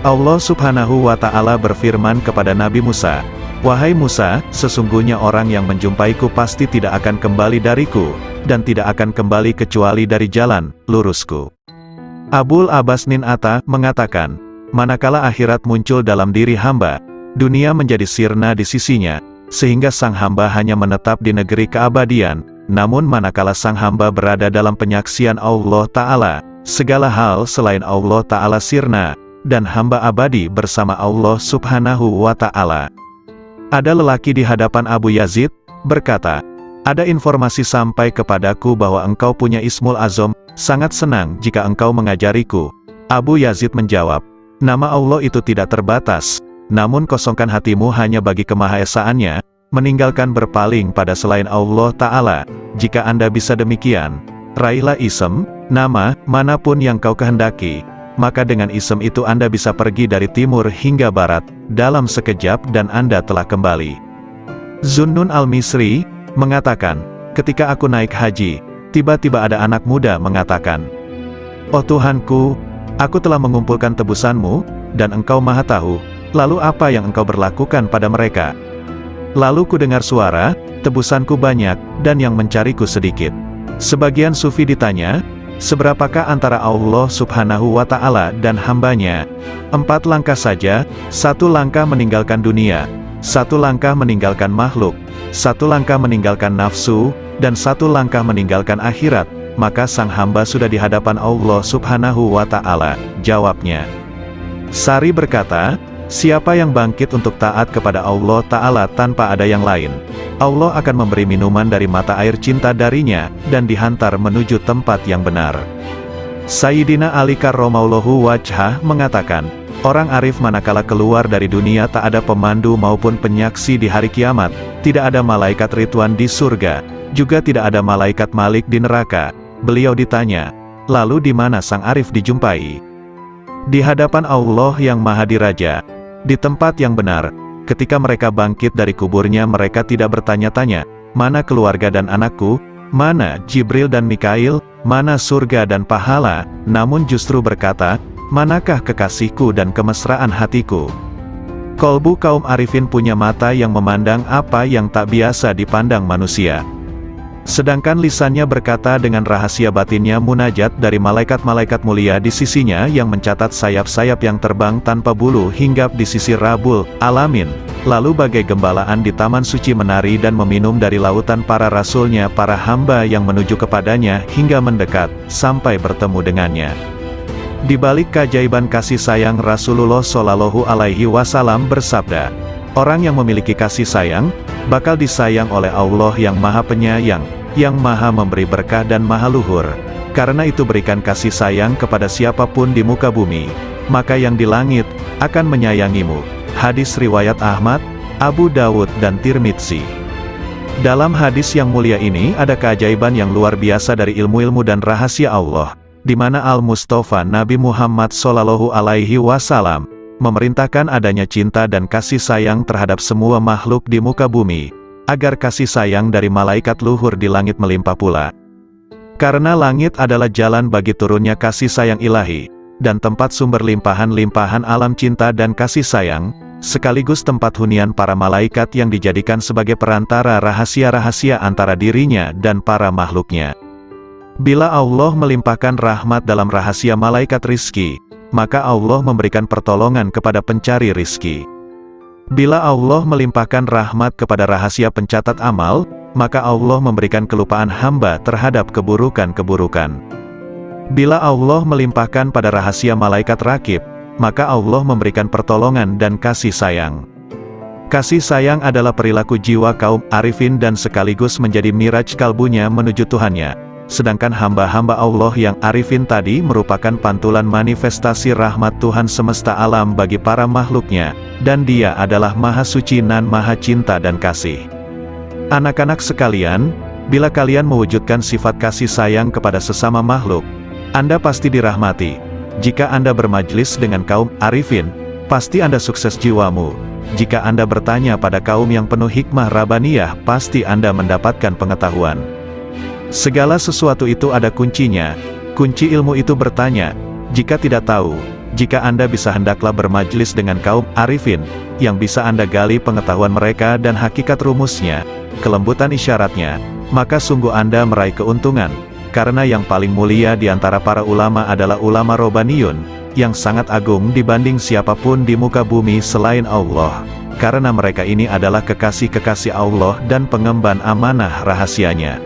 Allah Subhanahu wa Ta'ala berfirman kepada Nabi Musa, "Wahai Musa, sesungguhnya orang yang menjumpaiku pasti tidak akan kembali dariku, dan tidak akan kembali kecuali dari jalan lurusku." Abul Abbas Nin Atta mengatakan, manakala akhirat muncul dalam diri hamba, dunia menjadi sirna di sisinya, sehingga sang hamba hanya menetap di negeri keabadian. Namun manakala sang hamba berada dalam penyaksian Allah Ta'ala, segala hal selain Allah Ta'ala sirna, dan hamba abadi bersama Allah Subhanahu wa Ta'ala. Ada lelaki di hadapan Abu Yazid, berkata, "Ada informasi sampai kepadaku bahwa engkau punya Ismul Azam, sangat senang jika engkau mengajariku." Abu Yazid menjawab, "Nama Allah itu tidak terbatas, namun kosongkan hatimu hanya bagi kemahaesaannya, meninggalkan berpaling pada selain Allah Ta'ala. Jika Anda bisa demikian, raihlah isem, nama, manapun yang kau kehendaki, maka dengan isem itu Anda bisa pergi dari timur hingga barat, dalam sekejap dan Anda telah kembali." Zunnun al-Misri mengatakan, ketika aku naik haji, tiba-tiba ada anak muda mengatakan, "Oh Tuhanku, aku telah mengumpulkan tebusanmu, dan engkau maha tahu, lalu apa yang engkau berlakukan pada mereka?" Lalu ku dengar suara, "Tebusanku banyak, dan yang mencariku sedikit." Sebagian sufi ditanya, seberapakah antara Allah Subhanahu wa Ta'ala dan hambanya? 4 langkah saja, 1 langkah meninggalkan dunia, 1 langkah meninggalkan makhluk, 1 langkah meninggalkan nafsu, dan 1 langkah meninggalkan akhirat, maka sang hamba sudah di hadapan Allah Subhanahu wa Ta'ala. Jawabnya. Sari berkata, siapa yang bangkit untuk taat kepada Allah Ta'ala tanpa ada yang lain, Allah akan memberi minuman dari mata air cinta darinya, dan dihantar menuju tempat yang benar. Sayyidina Ali karramallahu wajhah mengatakan, orang arif manakala keluar dari dunia tak ada pemandu maupun penyaksi di hari kiamat, tidak ada malaikat Ridwan di surga, juga tidak ada malaikat Malik di neraka. Beliau ditanya, lalu di mana sang arif dijumpai? Di hadapan Allah yang Maha Diraja, di tempat yang benar. Ketika mereka bangkit dari kuburnya, mereka tidak bertanya-tanya, mana keluarga dan anakku, mana Jibril dan Mikail, mana surga dan pahala, namun justru berkata, manakah kekasihku dan kemesraan hatiku? Kolbu kaum arifin punya mata yang memandang apa yang tak biasa dipandang manusia. Sedangkan lisannya berkata dengan rahasia batinnya munajat dari malaikat-malaikat mulia di sisinya yang mencatat sayap-sayap yang terbang tanpa bulu hinggap di sisi Rabbul Alamin. Lalu bagai gembalaan di taman suci menari dan meminum dari lautan para rasulnya, para hamba yang menuju kepadanya hingga mendekat, sampai bertemu dengannya. Di balik keajaiban kasih sayang, Rasulullah Shallallahu Alaihi Wasallam bersabda, orang yang memiliki kasih sayang, bakal disayang oleh Allah yang Maha Penyayang, yang Maha Memberi berkah dan Maha Luhur. Karena itu berikan kasih sayang kepada siapapun di muka bumi, maka yang di langit akan menyayangimu. Hadis riwayat Ahmad, Abu Dawud dan Tirmidzi. Dalam hadis yang mulia ini ada keajaiban yang luar biasa dari ilmu-ilmu dan rahasia Allah, di mana Al-Mustafa Nabi Muhammad Shallallahu Alaihi Wasallam memerintahkan adanya cinta dan kasih sayang terhadap semua makhluk di muka bumi, agar kasih sayang dari malaikat luhur di langit melimpah pula. Karena langit adalah jalan bagi turunnya kasih sayang ilahi, dan tempat sumber limpahan-limpahan alam cinta dan kasih sayang, sekaligus tempat hunian para malaikat yang dijadikan sebagai perantara rahasia-rahasia antara dirinya dan para makhluknya. Bila Allah melimpahkan rahmat dalam rahasia malaikat rizki, maka Allah memberikan pertolongan kepada pencari rizki. Bila Allah melimpahkan rahmat kepada rahasia pencatat amal, maka Allah memberikan kelupaan hamba terhadap keburukan-keburukan. Bila Allah melimpahkan pada rahasia malaikat rakib, maka Allah memberikan pertolongan dan kasih sayang. Kasih sayang adalah perilaku jiwa kaum arifin dan sekaligus menjadi miraj kalbunya menuju Tuhannya. Sedangkan hamba-hamba Allah yang arifin tadi merupakan pantulan manifestasi rahmat Tuhan semesta alam bagi para makhluknya, dan Dia adalah Maha Suci nan Maha Cinta dan Kasih. Anak-anak sekalian, bila kalian mewujudkan sifat kasih sayang kepada sesama makhluk, Anda pasti dirahmati. Jika Anda bermajlis dengan kaum arifin, pasti Anda sukses jiwamu. Jika Anda bertanya pada kaum yang penuh hikmah Rabbaniyah, pasti Anda mendapatkan pengetahuan. Segala sesuatu itu ada kuncinya. Kunci ilmu itu bertanya. Jika tidak tahu, jika Anda bisa hendaklah bermajlis dengan kaum arifin, yang bisa Anda gali pengetahuan mereka dan hakikat rumusnya, kelembutan isyaratnya, maka sungguh Anda meraih keuntungan. Karena yang paling mulia di antara para ulama adalah ulama Robbaniyun, yang sangat agung dibanding siapapun di muka bumi selain Allah. Karena mereka ini adalah kekasih-kekasih Allah dan pengemban amanah rahasianya.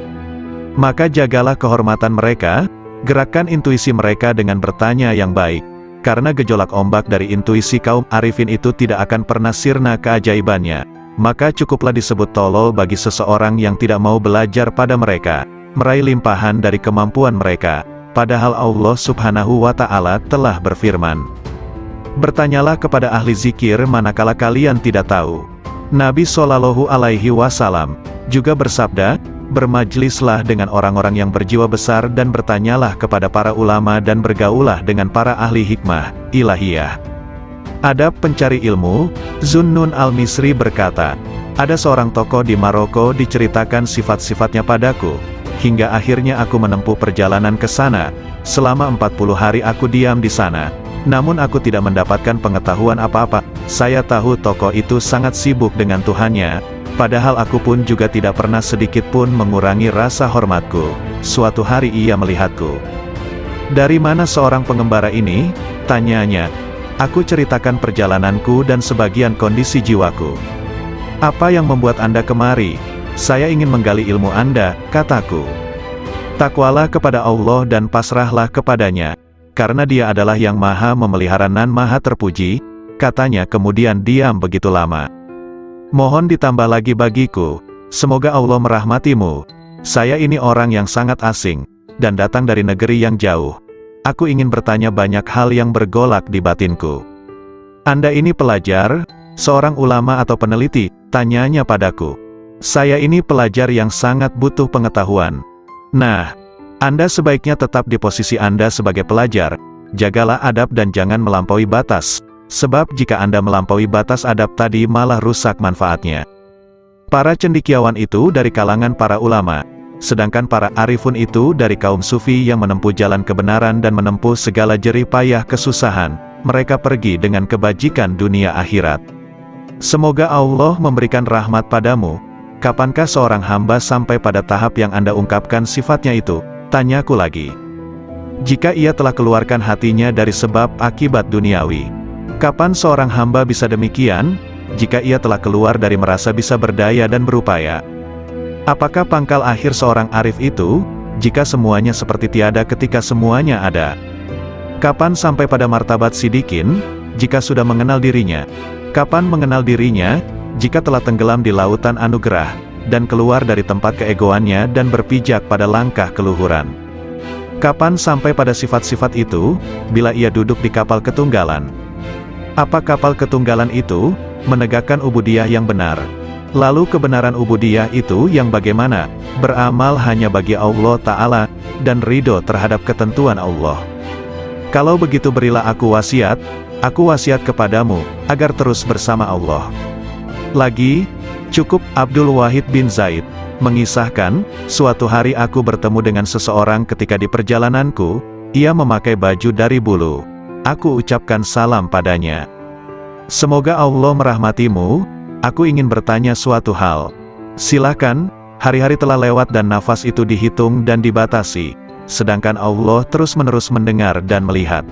Maka jagalah kehormatan mereka, gerakkan intuisi mereka dengan bertanya yang baik. Karena gejolak ombak dari intuisi kaum arifin itu tidak akan pernah sirna keajaibannya. Maka cukuplah disebut tolol bagi seseorang yang tidak mau belajar pada mereka, meraih limpahan dari kemampuan mereka. Padahal Allah Subhanahu wa Ta'ala telah berfirman, bertanyalah kepada ahli zikir manakala kalian tidak tahu. Nabi Shallallahu Alaihi Wasallam juga bersabda, bermajlislah dengan orang-orang yang berjiwa besar dan bertanyalah kepada para ulama dan bergaullah dengan para ahli hikmah ilahiyah. Adab pencari ilmu. Zunnun al-Misri berkata, ada seorang tokoh di Maroko diceritakan sifat-sifatnya padaku, hingga akhirnya aku menempuh perjalanan ke sana. Selama 40 hari aku diam di sana, namun aku tidak mendapatkan pengetahuan apa-apa. Saya tahu tokoh itu sangat sibuk dengan Tuhannya, padahal aku pun juga tidak pernah sedikit pun mengurangi rasa hormatku. Suatu hari ia melihatku. Dari mana seorang pengembara ini? Tanyanya. Aku ceritakan perjalananku dan sebagian kondisi jiwaku. Apa yang membuat Anda kemari? Saya ingin menggali ilmu Anda, kataku. Takwalah kepada Allah dan pasrahlah kepadanya, karena Dia adalah yang maha memelihara nan maha terpuji, katanya kemudian diam begitu lama. Mohon ditambah lagi bagiku, semoga Allah merahmatimu. Saya ini orang yang sangat asing, dan datang dari negeri yang jauh. Aku ingin bertanya banyak hal yang bergolak di batinku. Anda ini pelajar, seorang ulama atau peneliti? Tanyanya padaku. Saya ini pelajar yang sangat butuh pengetahuan. Nah, Anda sebaiknya tetap di posisi Anda sebagai pelajar. Jagalah adab dan jangan melampaui batas. Sebab jika Anda melampaui batas adab tadi malah rusak manfaatnya. Para cendekiawan itu dari kalangan para ulama. Sedangkan para arifun itu dari kaum sufi yang menempuh jalan kebenaran dan menempuh segala jerih payah kesusahan. Mereka pergi dengan kebajikan dunia akhirat. Semoga Allah memberikan rahmat padamu. Kapankah seorang hamba sampai pada tahap yang Anda ungkapkan sifatnya itu? Tanyaku lagi. Jika ia telah keluarkan hatinya dari sebab akibat duniawi. Kapan seorang hamba bisa demikian? Jika ia telah keluar dari merasa bisa berdaya dan berupaya. Apakah pangkal akhir seorang arif itu? Jika semuanya seperti tiada ketika semuanya ada. Kapan sampai pada martabat sidikin? Jika sudah mengenal dirinya. Kapan mengenal dirinya? Jika telah tenggelam di lautan anugerah, dan keluar dari tempat keegoannya dan berpijak pada langkah keluhuran. Kapan sampai pada sifat-sifat itu? Bila ia duduk di kapal ketunggalan. Apa kapal ketunggalan itu? Menegakkan ubudiyah yang benar. Lalu kebenaran ubudiyah itu yang bagaimana? Beramal hanya bagi Allah Ta'ala, dan ridho terhadap ketentuan Allah. Kalau begitu berilah aku wasiat kepadamu, agar terus bersama Allah. Lagi, cukup Abdul Wahid bin Zaid mengisahkan, suatu hari aku bertemu dengan seseorang ketika di perjalananku, ia memakai baju dari bulu. Aku ucapkan salam padanya. Semoga Allah merahmatimu. Aku ingin bertanya suatu hal. Silakan, hari-hari telah lewat dan nafas itu dihitung dan dibatasi. Sedangkan Allah terus-menerus mendengar dan melihat.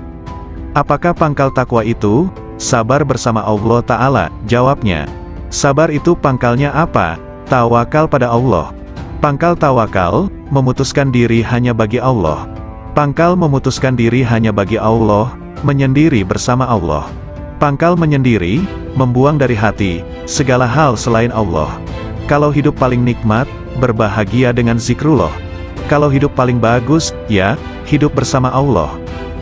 Apakah pangkal takwa itu? Sabar bersama Allah Ta'ala, jawabnya. Sabar itu pangkalnya apa? Tawakal pada Allah. Pangkal tawakal, memutuskan diri hanya bagi Allah. Pangkal memutuskan diri hanya bagi Allah, menyendiri bersama Allah. Pangkal menyendiri, membuang dari hati, segala hal selain Allah. Kalau hidup paling nikmat, berbahagia dengan zikrullah. Kalau hidup paling bagus, ya, hidup bersama Allah.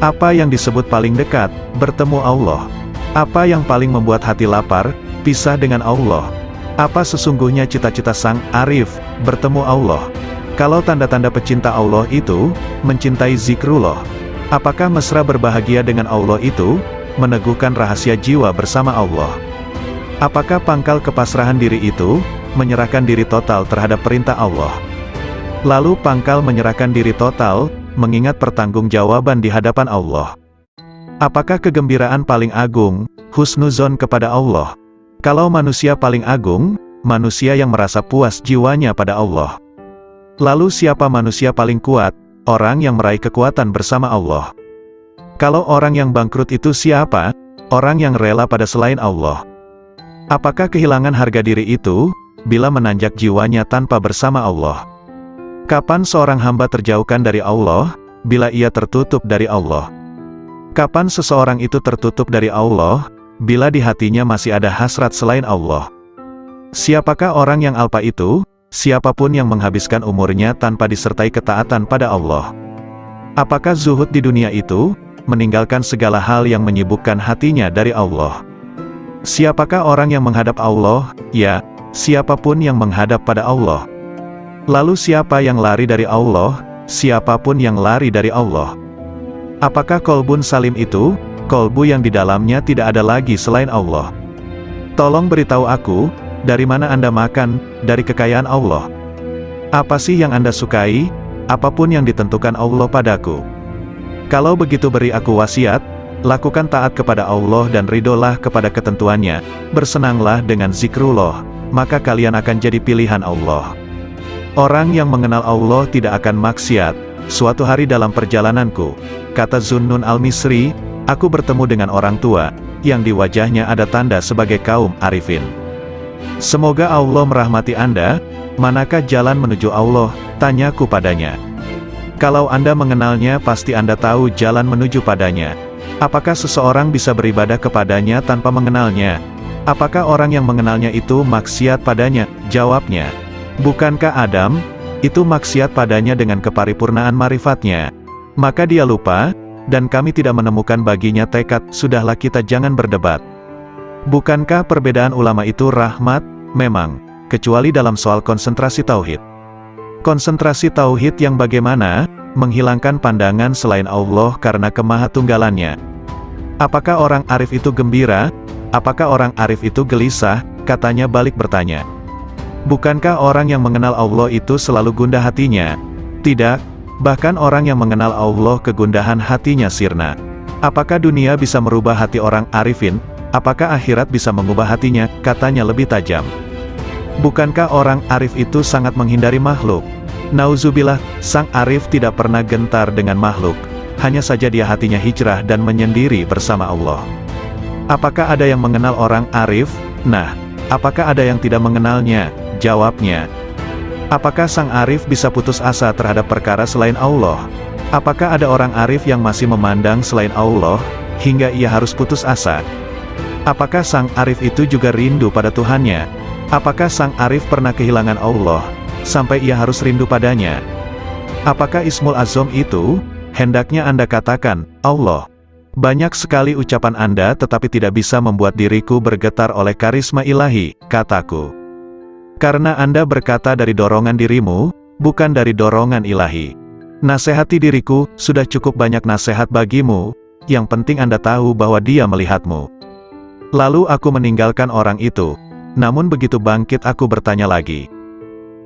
Apa yang disebut paling dekat, bertemu Allah. Apa yang paling membuat hati lapar, pisah dengan Allah. Apa sesungguhnya cita-cita sang arif, bertemu Allah. Kalau tanda-tanda pecinta Allah itu, mencintai zikrullah. Apakah mesra berbahagia dengan Allah itu, meneguhkan rahasia jiwa bersama Allah? Apakah pangkal kepasrahan diri itu, menyerahkan diri total terhadap perintah Allah? Lalu pangkal menyerahkan diri total, mengingat pertanggungjawaban di hadapan Allah. Apakah kegembiraan paling agung, husnuzon kepada Allah? Kalau manusia paling agung, manusia yang merasa puas jiwanya pada Allah. Lalu siapa manusia paling kuat? Orang yang meraih kekuatan bersama Allah. Kalau orang yang bangkrut itu siapa? Orang yang rela pada selain Allah. Apakah kehilangan harga diri itu, bila menanjak jiwanya tanpa bersama Allah? Kapan seorang hamba terjauhkan dari Allah, bila ia tertutup dari Allah? Kapan seseorang itu tertutup dari Allah, bila di hatinya masih ada hasrat selain Allah? Siapakah orang yang alpa itu? Siapapun yang menghabiskan umurnya tanpa disertai ketaatan pada Allah. Apakah zuhud di dunia itu, meninggalkan segala hal yang menyibukkan hatinya dari Allah? Siapakah orang yang menghadap Allah? Ya, siapapun yang menghadap pada Allah. Lalu siapa yang lari dari Allah? Siapapun yang lari dari Allah. Apakah kolbun salim itu, kolbu yang di dalamnya tidak ada lagi selain Allah? Tolong beritahu aku, dari mana Anda makan, dari kekayaan Allah? Apa sih yang Anda sukai? Apapun yang ditentukan Allah padaku. Kalau begitu beri aku wasiat, lakukan taat kepada Allah dan ridolah kepada ketentuannya, bersenanglah dengan zikrullah, maka kalian akan jadi pilihan Allah. Orang yang mengenal Allah tidak akan maksiat. Suatu hari dalam perjalananku, kata Zunnun al-Misri, aku bertemu dengan orang tua, yang di wajahnya ada tanda sebagai kaum arifin. Semoga Allah merahmati Anda. Manakah jalan menuju Allah? Tanyaku padanya. Kalau Anda mengenalnya pasti Anda tahu jalan menuju padanya. Apakah seseorang bisa beribadah kepadanya tanpa mengenalnya? Apakah orang yang mengenalnya itu maksiat padanya? Jawabnya, bukankah Adam, itu maksiat padanya dengan keparipurnaan marifatnya? Maka dia lupa, dan kami tidak menemukan baginya tekad. Sudahlah, kita jangan berdebat. Bukankah perbedaan ulama itu rahmat? Memang, kecuali dalam soal konsentrasi tauhid. Konsentrasi tauhid yang bagaimana? Menghilangkan pandangan selain Allah karena kemahatunggalannya. Apakah orang arif itu gembira? Apakah orang arif itu gelisah? Katanya balik bertanya. Bukankah orang yang mengenal Allah itu selalu gundah hatinya? Tidak, bahkan orang yang mengenal Allah kegundahan hatinya sirna. Apakah dunia bisa merubah hati orang arifin? Apakah akhirat bisa mengubah hatinya? Katanya lebih tajam. Bukankah orang arif itu sangat menghindari makhluk? Nauzubillah, sang arif tidak pernah gentar dengan makhluk. Hanya saja dia hatinya hijrah dan menyendiri bersama Allah. Apakah ada yang mengenal orang arif? Nah, apakah ada yang tidak mengenalnya? Jawabnya. Apakah sang arif bisa putus asa terhadap perkara selain Allah? Apakah ada orang arif yang masih memandang selain Allah, hingga ia harus putus asa? Apakah sang arif itu juga rindu pada Tuhannya? Apakah sang arif pernah kehilangan Allah, sampai ia harus rindu padanya? Apakah Ismul Azam itu, hendaknya Anda katakan, Allah. Banyak sekali ucapan Anda tetapi tidak bisa membuat diriku bergetar oleh karisma ilahi, kataku. Karena Anda berkata dari dorongan dirimu, bukan dari dorongan ilahi. Nasihati diriku, sudah cukup banyak nasihat bagimu, yang penting Anda tahu bahwa Dia melihatmu. Lalu aku meninggalkan orang itu. Namun begitu bangkit aku bertanya lagi.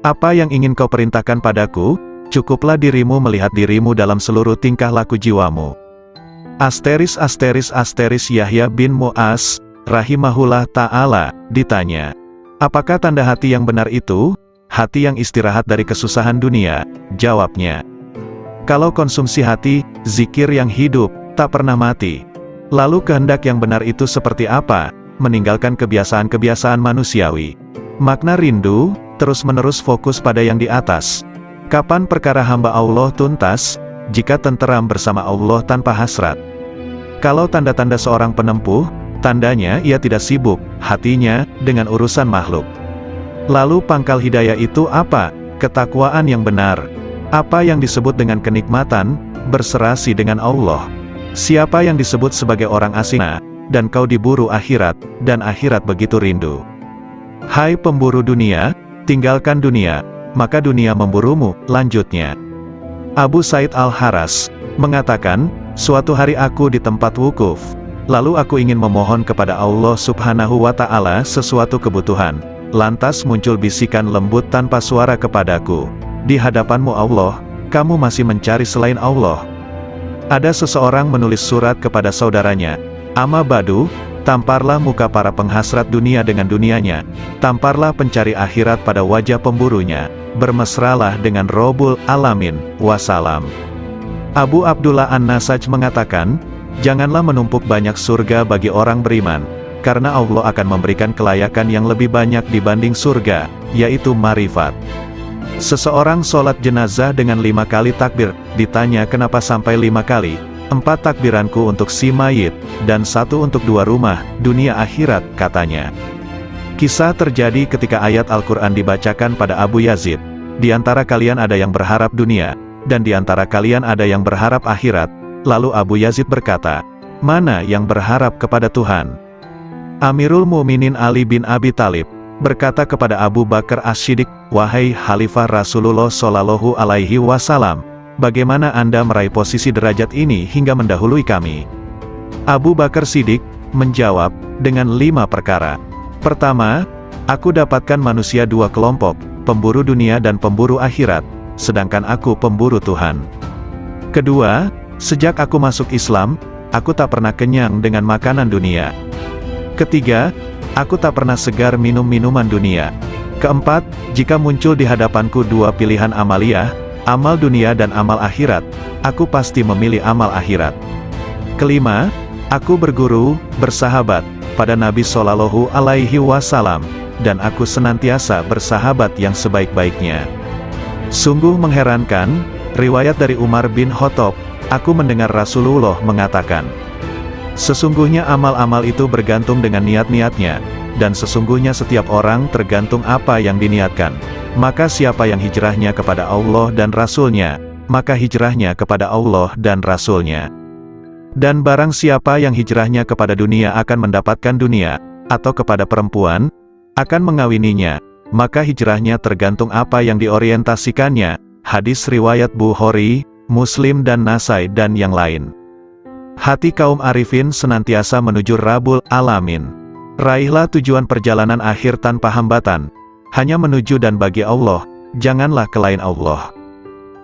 Apa yang ingin kau perintahkan padaku? Cukuplah dirimu melihat dirimu dalam seluruh tingkah laku jiwamu. Asteris Yahya bin Mu'az, rahimahullah ta'ala, ditanya. Apakah tanda hati yang benar itu? Hati yang istirahat dari kesusahan dunia. Jawabnya. Kalau konsumsi hati, zikir yang hidup, tak pernah mati. Lalu kehendak yang benar itu seperti apa? Meninggalkan kebiasaan-kebiasaan manusiawi. Makna rindu, terus-menerus fokus pada yang di atas. Kapan perkara hamba Allah tuntas? Jika tenteram bersama Allah tanpa hasrat. Kalau tanda-tanda seorang penempuh, Tandanya ia tidak sibuk, hatinya, dengan urusan makhluk. Lalu pangkal hidayah itu apa? Ketakwaan yang benar. Apa yang disebut dengan kenikmatan, berserasi dengan Allah. Siapa yang disebut sebagai orang asing, dan kau diburu akhirat, dan akhirat begitu rindu. Hai pemburu dunia, tinggalkan dunia, maka dunia memburumu, lanjutnya. Abu Said Al-Haras mengatakan, suatu hari aku di tempat wukuf, lalu aku ingin memohon kepada Allah Subhanahu wa Ta'ala sesuatu kebutuhan. Lantas muncul bisikan lembut tanpa suara kepadaku, di hadapanmu Allah, kamu masih mencari selain Allah. Ada seseorang menulis surat kepada saudaranya, Amma badu, tamparlah muka para penghasrat dunia dengan dunianya, tamparlah pencari akhirat pada wajah pemburunya, bermesralah dengan Robul Alamin, wassalam. Abu Abdullah An-Nasaj mengatakan, janganlah menumpuk banyak surga bagi orang beriman, karena Allah akan memberikan kelayakan yang lebih banyak dibanding surga, yaitu marifat. Seseorang sholat jenazah dengan 5 kali takbir, ditanya kenapa sampai 5 kali, 4 takbiranku untuk si mayit, dan 1 untuk 2 rumah, dunia akhirat, katanya. Kisah terjadi ketika ayat Al-Quran dibacakan pada Abu Yazid, di antara kalian ada yang berharap dunia, dan di antara kalian ada yang berharap akhirat. Lalu Abu Yazid berkata, mana yang berharap kepada Tuhan? Amirul Mukminin Ali bin Abi Thalib berkata kepada Abu Bakar As-Siddiq, wahai Khalifah Rasulullah Shallallahu Alaihi Wasallam, bagaimana Anda meraih posisi derajat ini hingga mendahului kami? Abu Bakar Siddiq menjawab, dengan 5 perkara. Pertama, aku dapatkan manusia 2 kelompok, pemburu dunia dan pemburu akhirat, sedangkan aku pemburu Tuhan. Kedua, sejak aku masuk Islam, aku tak pernah kenyang dengan makanan dunia. Ketiga, aku tak pernah segar minum minuman dunia. Keempat, jika muncul di hadapanku 2 pilihan amaliyah, amal dunia dan amal akhirat, aku pasti memilih amal akhirat. Kelima, aku berguru, bersahabat, pada Nabi Shallallahu Alaihi Wasallam, dan aku senantiasa bersahabat yang sebaik-baiknya. Sungguh mengherankan, riwayat dari Umar bin Khattab, aku mendengar Rasulullah mengatakan, sesungguhnya amal-amal itu bergantung dengan niat-niatnya, dan sesungguhnya setiap orang tergantung apa yang diniatkan. Maka siapa yang hijrahnya kepada Allah dan Rasul-Nya, maka hijrahnya kepada Allah dan Rasul-Nya. Dan barang siapa yang hijrahnya kepada dunia akan mendapatkan dunia, atau kepada perempuan, akan mengawininya, maka hijrahnya tergantung apa yang diorientasikannya. Hadis riwayat Bukhari, Muslim dan Nasai dan yang lain. Hati kaum arifin senantiasa menuju Rabbul Alamin. Raihlah tujuan perjalanan akhir tanpa hambatan, hanya menuju dan bagi Allah, janganlah kelain Allah.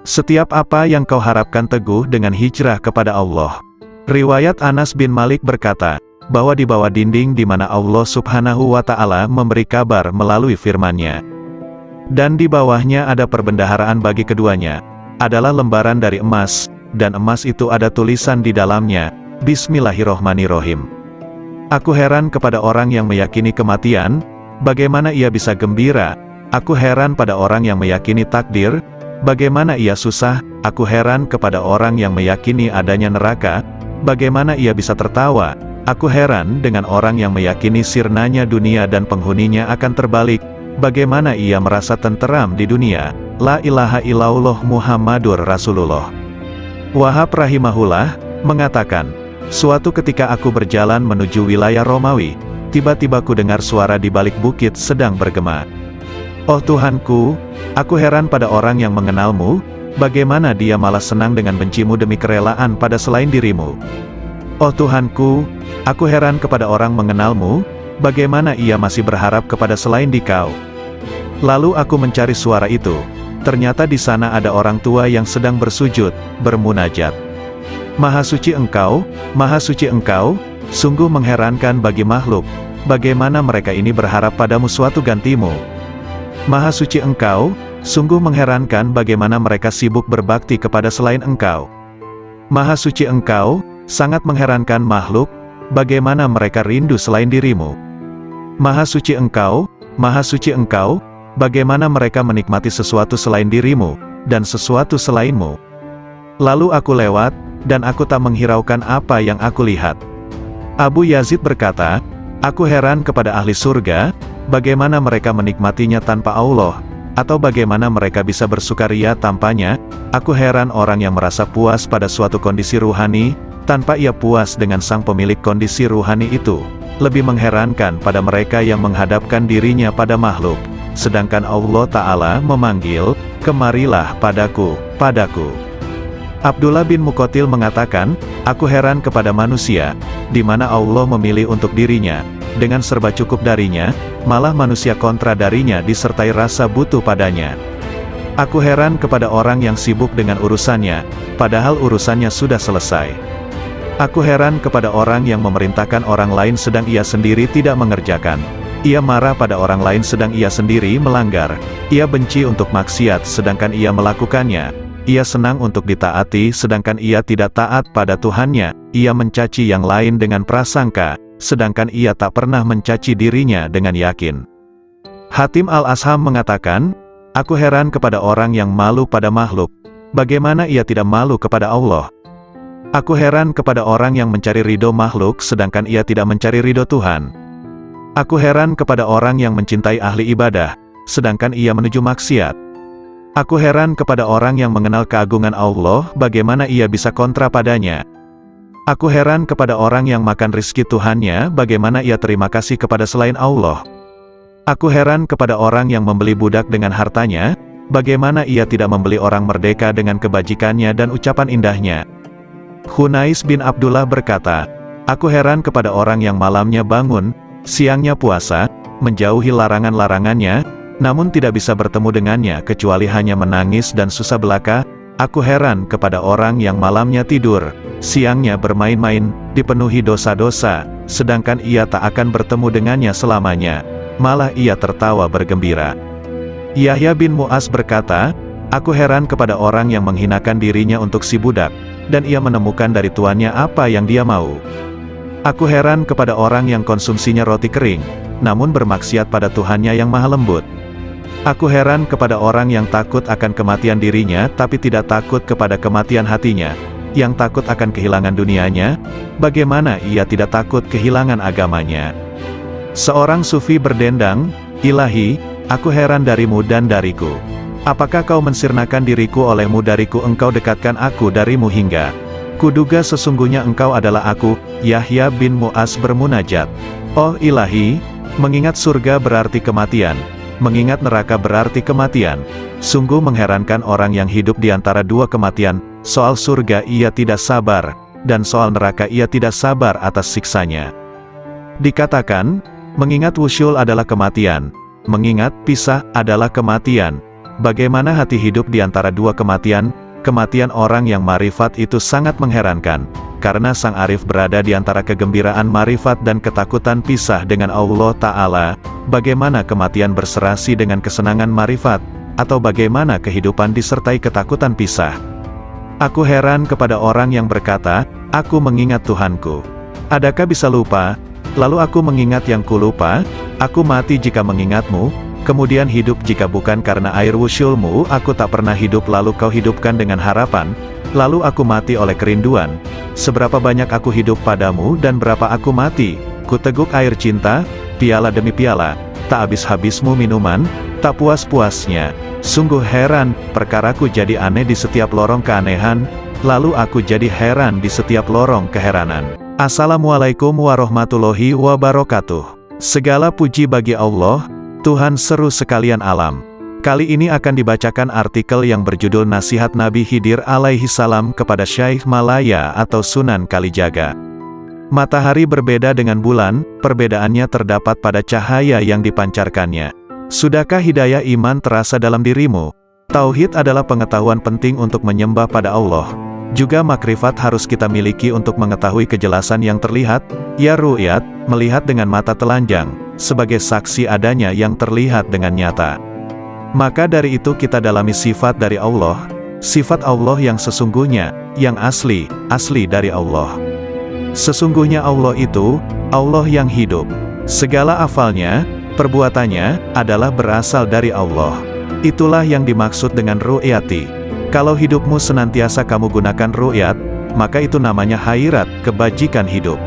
Setiap apa yang kau harapkan teguh dengan hijrah kepada Allah. Riwayat Anas bin Malik berkata, bahwa di bawah dinding di mana Allah Subhanahu wa Ta'ala memberi kabar melalui firman-Nya. Dan di bawahnya ada perbendaharaan bagi keduanya, adalah lembaran dari emas, dan emas itu ada tulisan di dalamnya, Bismillahirrohmanirrohim. Aku heran kepada orang yang meyakini kematian, bagaimana ia bisa gembira. Aku heran pada orang yang meyakini takdir, bagaimana ia susah. Aku heran kepada orang yang meyakini adanya neraka, bagaimana ia bisa tertawa. Aku heran dengan orang yang meyakini sirnanya dunia dan penghuninya akan terbalik, bagaimana ia merasa tenteram di dunia. La ilaha illallah Muhammadur Rasulullah. Wahab rahimahullah mengatakan, suatu ketika aku berjalan menuju wilayah Romawi, tiba-tiba ku dengar suara di balik bukit sedang bergema. Oh Tuhanku, aku heran pada orang yang mengenalmu, bagaimana dia malah senang dengan bencimu demi kerelaan pada selain dirimu. Oh Tuhanku, aku heran kepada orang mengenalmu, bagaimana ia masih berharap kepada selain dikau. Lalu aku mencari suara itu. Ternyata di sana ada orang tua yang sedang bersujud, bermunajat. Maha suci Engkau, sungguh mengherankan bagi makhluk, bagaimana mereka ini berharap padamu suatu gantimu. Maha suci Engkau, sungguh mengherankan bagaimana mereka sibuk berbakti kepada selain Engkau. Maha suci Engkau, sangat mengherankan makhluk, bagaimana mereka rindu selain dirimu. Maha suci Engkau, bagaimana mereka menikmati sesuatu selain dirimu, dan sesuatu selainmu. Lalu aku lewat, dan aku tak menghiraukan apa yang aku lihat. Abu Yazid berkata, aku heran kepada ahli surga, bagaimana mereka menikmatinya tanpa Allah, atau bagaimana mereka bisa bersukaria tanpanya. Aku heran orang yang merasa puas pada suatu kondisi ruhani, tanpa ia puas dengan sang pemilik kondisi ruhani itu. Lebih mengherankan pada mereka yang menghadapkan dirinya pada makhluk, sedangkan Allah Ta'ala memanggil, kemarilah padaku, padaku. Abdullah bin Muqatil mengatakan, aku heran kepada manusia, di mana Allah memilih untuk dirinya, dengan serba cukup darinya, malah manusia kontra darinya disertai rasa butuh padanya. Aku heran kepada orang yang sibuk dengan urusannya, padahal urusannya sudah selesai. Aku heran kepada orang yang memerintahkan orang lain sedang ia sendiri tidak mengerjakan. Ia marah pada orang lain sedang ia sendiri melanggar. Ia benci untuk maksiat sedangkan ia melakukannya. Ia senang untuk ditaati sedangkan ia tidak taat pada Tuhannya. Ia mencaci yang lain dengan prasangka, sedangkan ia tak pernah mencaci dirinya dengan yakin. Hatim al-Asham mengatakan, aku heran kepada orang yang malu pada makhluk, bagaimana ia tidak malu kepada Allah. Aku heran kepada orang yang mencari ridho makhluk sedangkan ia tidak mencari ridho Tuhan. Aku heran kepada orang yang mencintai ahli ibadah, sedangkan ia menuju maksiat. Aku heran kepada orang yang mengenal keagungan Allah, bagaimana ia bisa kontra padanya. Aku heran kepada orang yang makan rizki Tuhannya, bagaimana ia terima kasih kepada selain Allah. Aku heran kepada orang yang membeli budak dengan hartanya, bagaimana ia tidak membeli orang merdeka dengan kebajikannya dan ucapan indahnya. Hunais bin Abdullah berkata, aku heran kepada orang yang malamnya bangun, siangnya puasa, menjauhi larangan-larangannya, namun tidak bisa bertemu dengannya kecuali hanya menangis dan susah belaka. Aku heran kepada orang yang malamnya tidur, siangnya bermain-main, dipenuhi dosa-dosa, sedangkan ia tak akan bertemu dengannya selamanya, malah ia tertawa bergembira. Yahya bin Mu'az berkata, aku heran kepada orang yang menghinakan dirinya untuk si budak, dan ia menemukan dari tuannya apa yang dia mau. Aku heran kepada orang yang konsumsinya roti kering, namun bermaksiat pada Tuhannya yang maha lembut. Aku heran kepada orang yang takut akan kematian dirinya tapi tidak takut kepada kematian hatinya, yang takut akan kehilangan dunianya, bagaimana ia tidak takut kehilangan agamanya. Seorang sufi berdendang, Ilahi, aku heran darimu dan dariku. Apakah kau mensirnakan diriku olehmu dariku, engkau dekatkan aku darimu hingga kuduga sesungguhnya engkau adalah aku. Yahya bin Mu'az bermunajat, oh Ilahi, mengingat surga berarti kematian, mengingat neraka berarti kematian. Sungguh mengherankan orang yang hidup di antara dua kematian, soal surga ia tidak sabar, dan soal neraka ia tidak sabar atas siksanya. Dikatakan, mengingat wusyul adalah kematian, mengingat pisah adalah kematian. Bagaimana hati hidup di antara dua kematian? Kematian orang yang marifat itu sangat mengherankan, karena sang arif berada di antara kegembiraan marifat dan ketakutan pisah dengan Allah Ta'ala. Bagaimana kematian berserasi dengan kesenangan marifat, atau bagaimana kehidupan disertai ketakutan pisah? Aku heran kepada orang yang berkata, aku mengingat Tuhanku. Adakah bisa lupa? Lalu aku mengingat yang kulupa, aku mati jika mengingatmu, kemudian hidup jika bukan karena air wusyulmu, aku tak pernah hidup lalu kau hidupkan dengan harapan, lalu aku mati oleh kerinduan. Seberapa banyak aku hidup padamu dan berapa aku mati, ku teguk air cinta, piala demi piala, tak habis-habismu minuman, tak puas-puasnya. Sungguh heran, perkaraku jadi aneh di setiap lorong keanehan, lalu aku jadi heran di setiap lorong keheranan. Assalamualaikum warahmatullahi wabarakatuh. Segala puji bagi Allah, Tuhan seru sekalian alam. Kali ini akan dibacakan artikel yang berjudul Nasihat Nabi Khidir alaihi salam kepada Syekh Malaya atau Sunan Kalijaga. Matahari berbeda dengan bulan, perbedaannya terdapat pada cahaya yang dipancarkannya. Sudahkah hidayah iman terasa dalam dirimu? Tauhid adalah pengetahuan penting untuk menyembah pada Allah. Juga makrifat harus kita miliki untuk mengetahui kejelasan yang terlihat, ya ru'yat, melihat dengan mata telanjang, sebagai saksi adanya yang terlihat dengan nyata. Maka dari itu kita dalami sifat dari Allah, sifat Allah yang sesungguhnya, yang asli dari Allah. Sesungguhnya Allah itu, Allah yang hidup. Segala afalnya, perbuatannya, adalah berasal dari Allah. Itulah yang dimaksud dengan ru'yati. Kalau hidupmu senantiasa kamu gunakan ru'yat, maka itu namanya khairat, kebajikan hidup.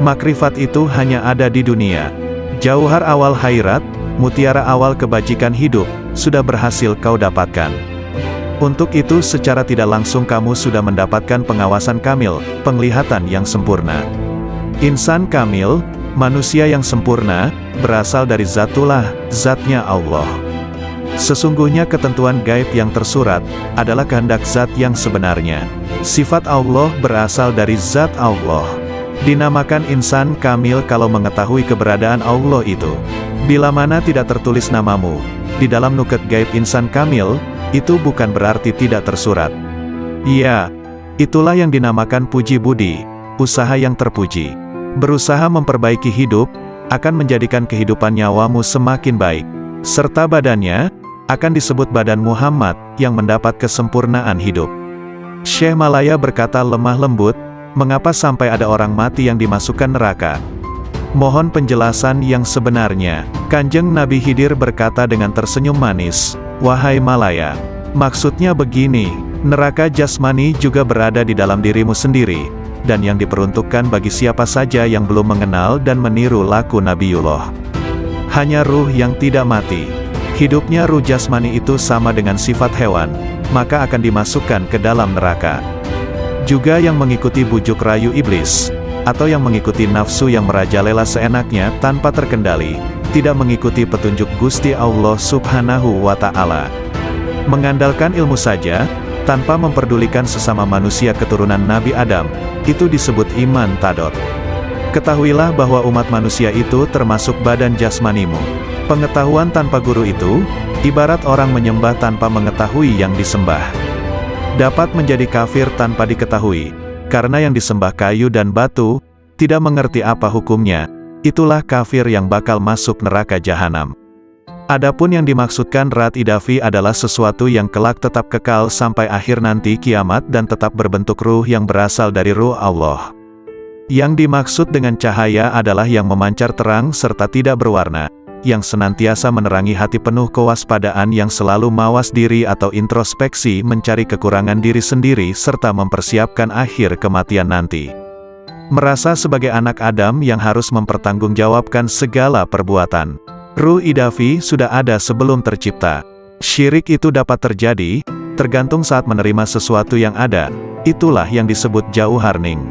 Makrifat itu hanya ada di dunia. Jauhar awal khairat, mutiara awal kebajikan hidup, sudah berhasil kau dapatkan. Untuk itu secara tidak langsung kamu sudah mendapatkan pengawasan kamil, penglihatan yang sempurna. Insan kamil, manusia yang sempurna, berasal dari Zatullah, zatnya Allah. Sesungguhnya ketentuan gaib yang tersurat, adalah kehendak zat yang sebenarnya. Sifat Allah berasal dari zat Allah. Dinamakan insan kamil kalau mengetahui keberadaan Allah itu. Bila mana tidak tertulis namamu di dalam nuket gaib insan kamil, itu bukan berarti tidak tersurat. Ya, itulah yang dinamakan puji budi, usaha yang terpuji. Berusaha memperbaiki hidup, akan menjadikan kehidupan nyawamu semakin baik. Serta badannya, akan disebut badan Muhammad, yang mendapat kesempurnaan hidup. Syekh Malaya berkata lemah lembut, mengapa sampai ada orang mati yang dimasukkan neraka? Mohon penjelasan yang sebenarnya. Kanjeng Nabi Khidir berkata dengan tersenyum manis, wahai Malaya, maksudnya begini, neraka jasmani juga berada di dalam dirimu sendiri, dan yang diperuntukkan bagi siapa saja yang belum mengenal dan meniru laku Nabiullah. Hanya ruh yang tidak mati. Hidupnya ruh jasmani itu sama dengan sifat hewan, maka akan dimasukkan ke dalam neraka. Juga yang mengikuti bujuk rayu iblis, atau yang mengikuti nafsu yang merajalela seenaknya tanpa terkendali, tidak mengikuti petunjuk Gusti Allah Subhanahu wa Ta'ala. Mengandalkan ilmu saja, tanpa memperdulikan sesama manusia keturunan Nabi Adam, itu disebut iman tadot. Ketahuilah bahwa umat manusia itu termasuk badan jasmanimu. Pengetahuan tanpa guru itu, ibarat orang menyembah tanpa mengetahui yang disembah. Dapat menjadi kafir tanpa diketahui, karena yang disembah kayu dan batu, tidak mengerti apa hukumnya, itulah kafir yang bakal masuk neraka jahanam. Adapun yang dimaksudkan Rat Idafi adalah sesuatu yang kelak tetap kekal sampai akhir nanti kiamat dan tetap berbentuk ruh yang berasal dari ruh Allah. Yang dimaksud dengan cahaya adalah yang memancar terang serta tidak berwarna, yang senantiasa menerangi hati penuh kewaspadaan yang selalu mawas diri atau introspeksi mencari kekurangan diri sendiri serta mempersiapkan akhir kematian nanti. Merasa sebagai anak Adam yang harus mempertanggungjawabkan segala perbuatan. Ruh idafi sudah ada sebelum tercipta. Syirik itu dapat terjadi, tergantung saat menerima sesuatu yang ada, itulah yang disebut jauhar ning.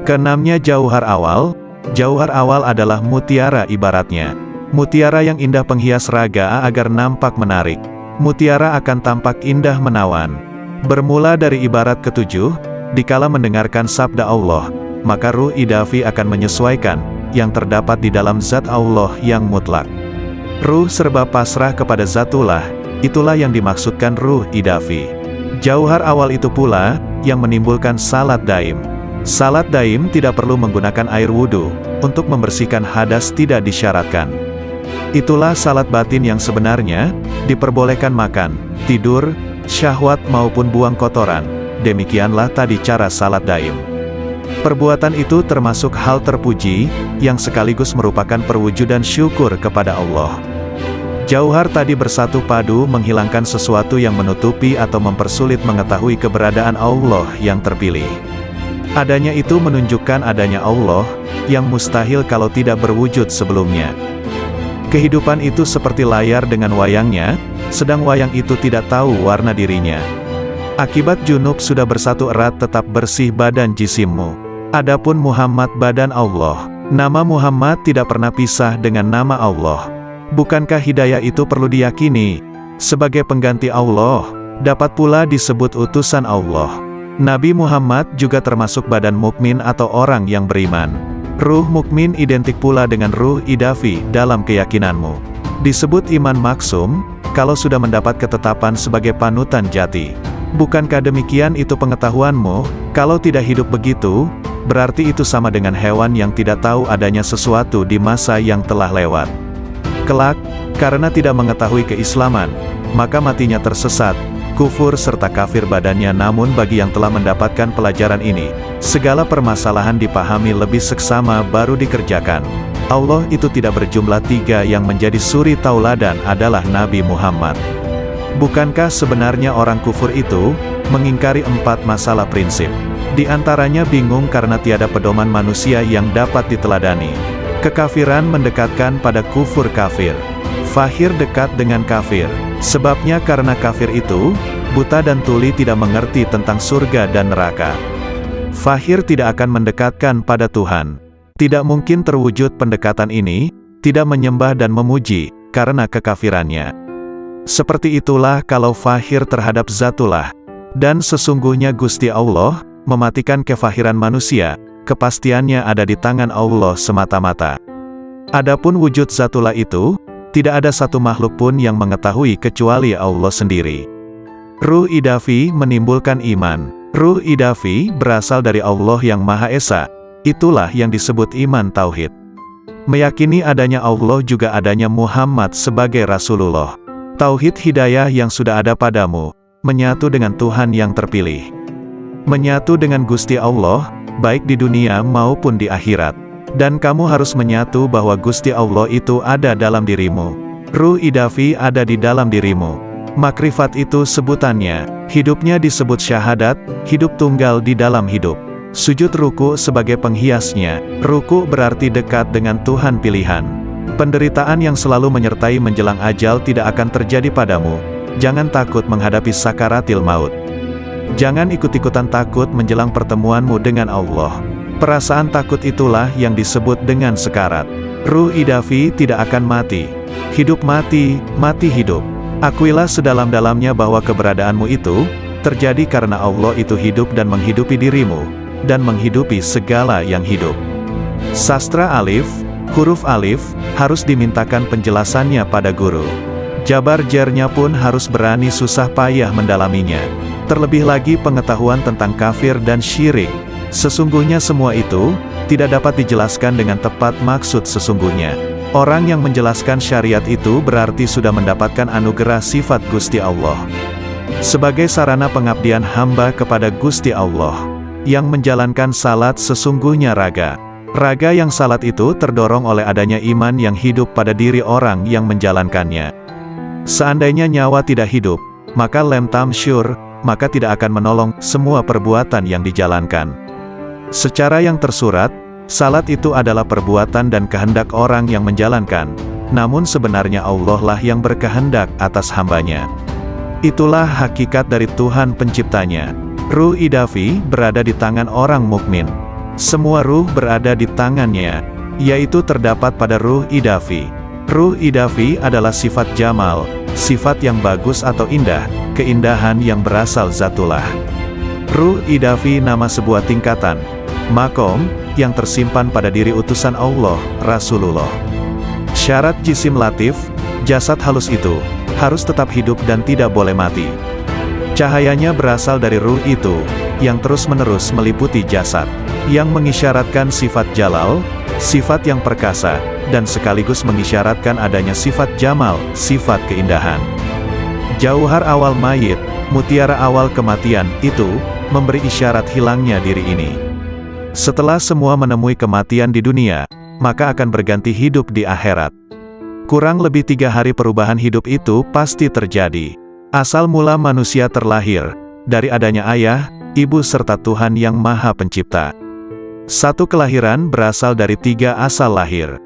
Keenamnya jauhar awal. Jauhar awal adalah mutiara ibaratnya. Mutiara yang indah penghias raga agar nampak menarik. Mutiara akan tampak indah menawan. Bermula dari ibarat ketujuh, dikala mendengarkan sabda Allah, maka ruh idafi akan menyesuaikan yang terdapat di dalam zat Allah yang mutlak. Ruh serba pasrah kepada Zatullah, itulah yang dimaksudkan ruh idafi. Jauhar awal itu pula, yang menimbulkan salat daim. Salat daim tidak perlu menggunakan air wudhu, untuk membersihkan hadas tidak disyaratkan. Itulah salat batin yang sebenarnya, diperbolehkan makan, tidur, syahwat maupun buang kotoran, demikianlah tadi cara salat daim. Perbuatan itu termasuk hal terpuji, yang sekaligus merupakan perwujudan syukur kepada Allah. Jauhar tadi bersatu padu menghilangkan sesuatu yang menutupi atau mempersulit mengetahui keberadaan Allah yang terpilih. Adanya itu menunjukkan adanya Allah, yang mustahil kalau tidak berwujud sebelumnya. Kehidupan itu seperti layar dengan wayangnya, sedang wayang itu tidak tahu warna dirinya. Akibat junub sudah bersatu erat tetap bersih badan jisimmu. Adapun Muhammad badan Allah. Nama Muhammad tidak pernah pisah dengan nama Allah. Bukankah hidayah itu perlu diyakini? Sebagai pengganti Allah, dapat pula disebut utusan Allah. Nabi Muhammad juga termasuk badan mukmin atau orang yang beriman. Ruh mukmin identik pula dengan ruh idafi dalam keyakinanmu. Disebut iman maksum, kalau sudah mendapat ketetapan sebagai panutan jati. Bukankah demikian itu pengetahuanmu? Kalau tidak hidup begitu, berarti itu sama dengan hewan yang tidak tahu adanya sesuatu di masa yang telah lewat. Kelak, karena tidak mengetahui keislaman, maka matinya tersesat, kufur serta kafir badannya. Namun bagi yang telah mendapatkan pelajaran ini, segala permasalahan dipahami lebih seksama baru dikerjakan. Allah itu tidak berjumlah tiga, yang menjadi suri tauladan adalah Nabi Muhammad. Bukankah sebenarnya orang kufur itu mengingkari 4 masalah prinsip? Di antaranya bingung karena tiada pedoman manusia yang dapat diteladani. Kekafiran mendekatkan pada kufur kafir. Fahir dekat dengan kafir. Sebabnya karena kafir itu, buta dan tuli tidak mengerti tentang surga dan neraka. Fahir tidak akan mendekatkan pada Tuhan. Tidak mungkin terwujud pendekatan ini, tidak menyembah dan memuji, karena kekafirannya. Seperti itulah kalau fahir terhadap Zatullah. Dan sesungguhnya Gusti Allah, mematikan kefahiran manusia, kepastiannya ada di tangan Allah semata-mata. Adapun wujud Zatullah itu, tidak ada satu makhluk pun yang mengetahui kecuali Allah sendiri. Ruh idafi menimbulkan iman. Ruh idafi berasal dari Allah yang Maha Esa. Itulah yang disebut iman tauhid. Meyakini adanya Allah juga adanya Muhammad sebagai Rasulullah. Tauhid hidayah yang sudah ada padamu, menyatu dengan Tuhan yang terpilih. Menyatu dengan Gusti Allah, baik di dunia maupun di akhirat. Dan kamu harus menyatu bahwa Gusti Allah itu ada dalam dirimu. Ruh idafi ada di dalam dirimu. Makrifat itu sebutannya, hidupnya disebut syahadat, hidup tunggal di dalam hidup. Sujud ruku sebagai penghiasnya, ruku berarti dekat dengan Tuhan pilihan. Penderitaan yang selalu menyertai menjelang ajal tidak akan terjadi padamu. Jangan takut menghadapi sakaratil maut. Jangan ikut-ikutan takut menjelang pertemuanmu dengan Allah. Perasaan takut itulah yang disebut dengan sekarat. Ruh idafi tidak akan mati. Hidup mati, mati hidup. Akuilah sedalam-dalamnya bahwa keberadaanmu itu, terjadi karena Allah itu hidup dan menghidupi dirimu, dan menghidupi segala yang hidup. Sastra alif, huruf alif, harus dimintakan penjelasannya pada guru. Jabar jernya pun harus berani susah payah mendalaminya. Terlebih lagi pengetahuan tentang kafir dan syirik. Sesungguhnya semua itu, tidak dapat dijelaskan dengan tepat maksud sesungguhnya. Orang yang menjelaskan syariat itu berarti sudah mendapatkan anugerah sifat Gusti Allah. Sebagai sarana pengabdian hamba kepada Gusti Allah, yang menjalankan salat sesungguhnya raga. Raga yang salat itu terdorong oleh adanya iman yang hidup pada diri orang yang menjalankannya. Seandainya nyawa tidak hidup, maka lem tamsyur, maka tidak akan menolong semua perbuatan yang dijalankan. Secara yang tersurat, salat itu adalah perbuatan dan kehendak orang yang menjalankan, namun sebenarnya Allah lah yang berkehendak atas hambanya. Itulah hakikat dari Tuhan penciptanya. Ruh idafi berada di tangan orang mukmin. Semua ruh berada di tangannya, yaitu terdapat pada ruh idafi. Ruh idafi adalah sifat jamal, sifat yang bagus atau indah, keindahan yang berasal Zatullah. Ruh idafi nama sebuah tingkatan, makom, yang tersimpan pada diri utusan Allah, Rasulullah. Syarat jisim latif, jasad halus itu, harus tetap hidup dan tidak boleh mati. Cahayanya berasal dari ruh itu, yang terus-menerus meliputi jasad, yang mengisyaratkan sifat jalal, sifat yang perkasa, dan sekaligus mengisyaratkan adanya sifat jamal, sifat keindahan. Jauhar awal mayit, mutiara awal kematian, itu, memberi isyarat hilangnya diri ini. Setelah semua menemui kematian di dunia, maka akan berganti hidup di akhirat. Kurang lebih 3 hari perubahan hidup itu pasti terjadi. Asal mula manusia terlahir, dari adanya ayah, ibu serta Tuhan yang Maha Pencipta. Satu kelahiran berasal dari 3 asal lahir.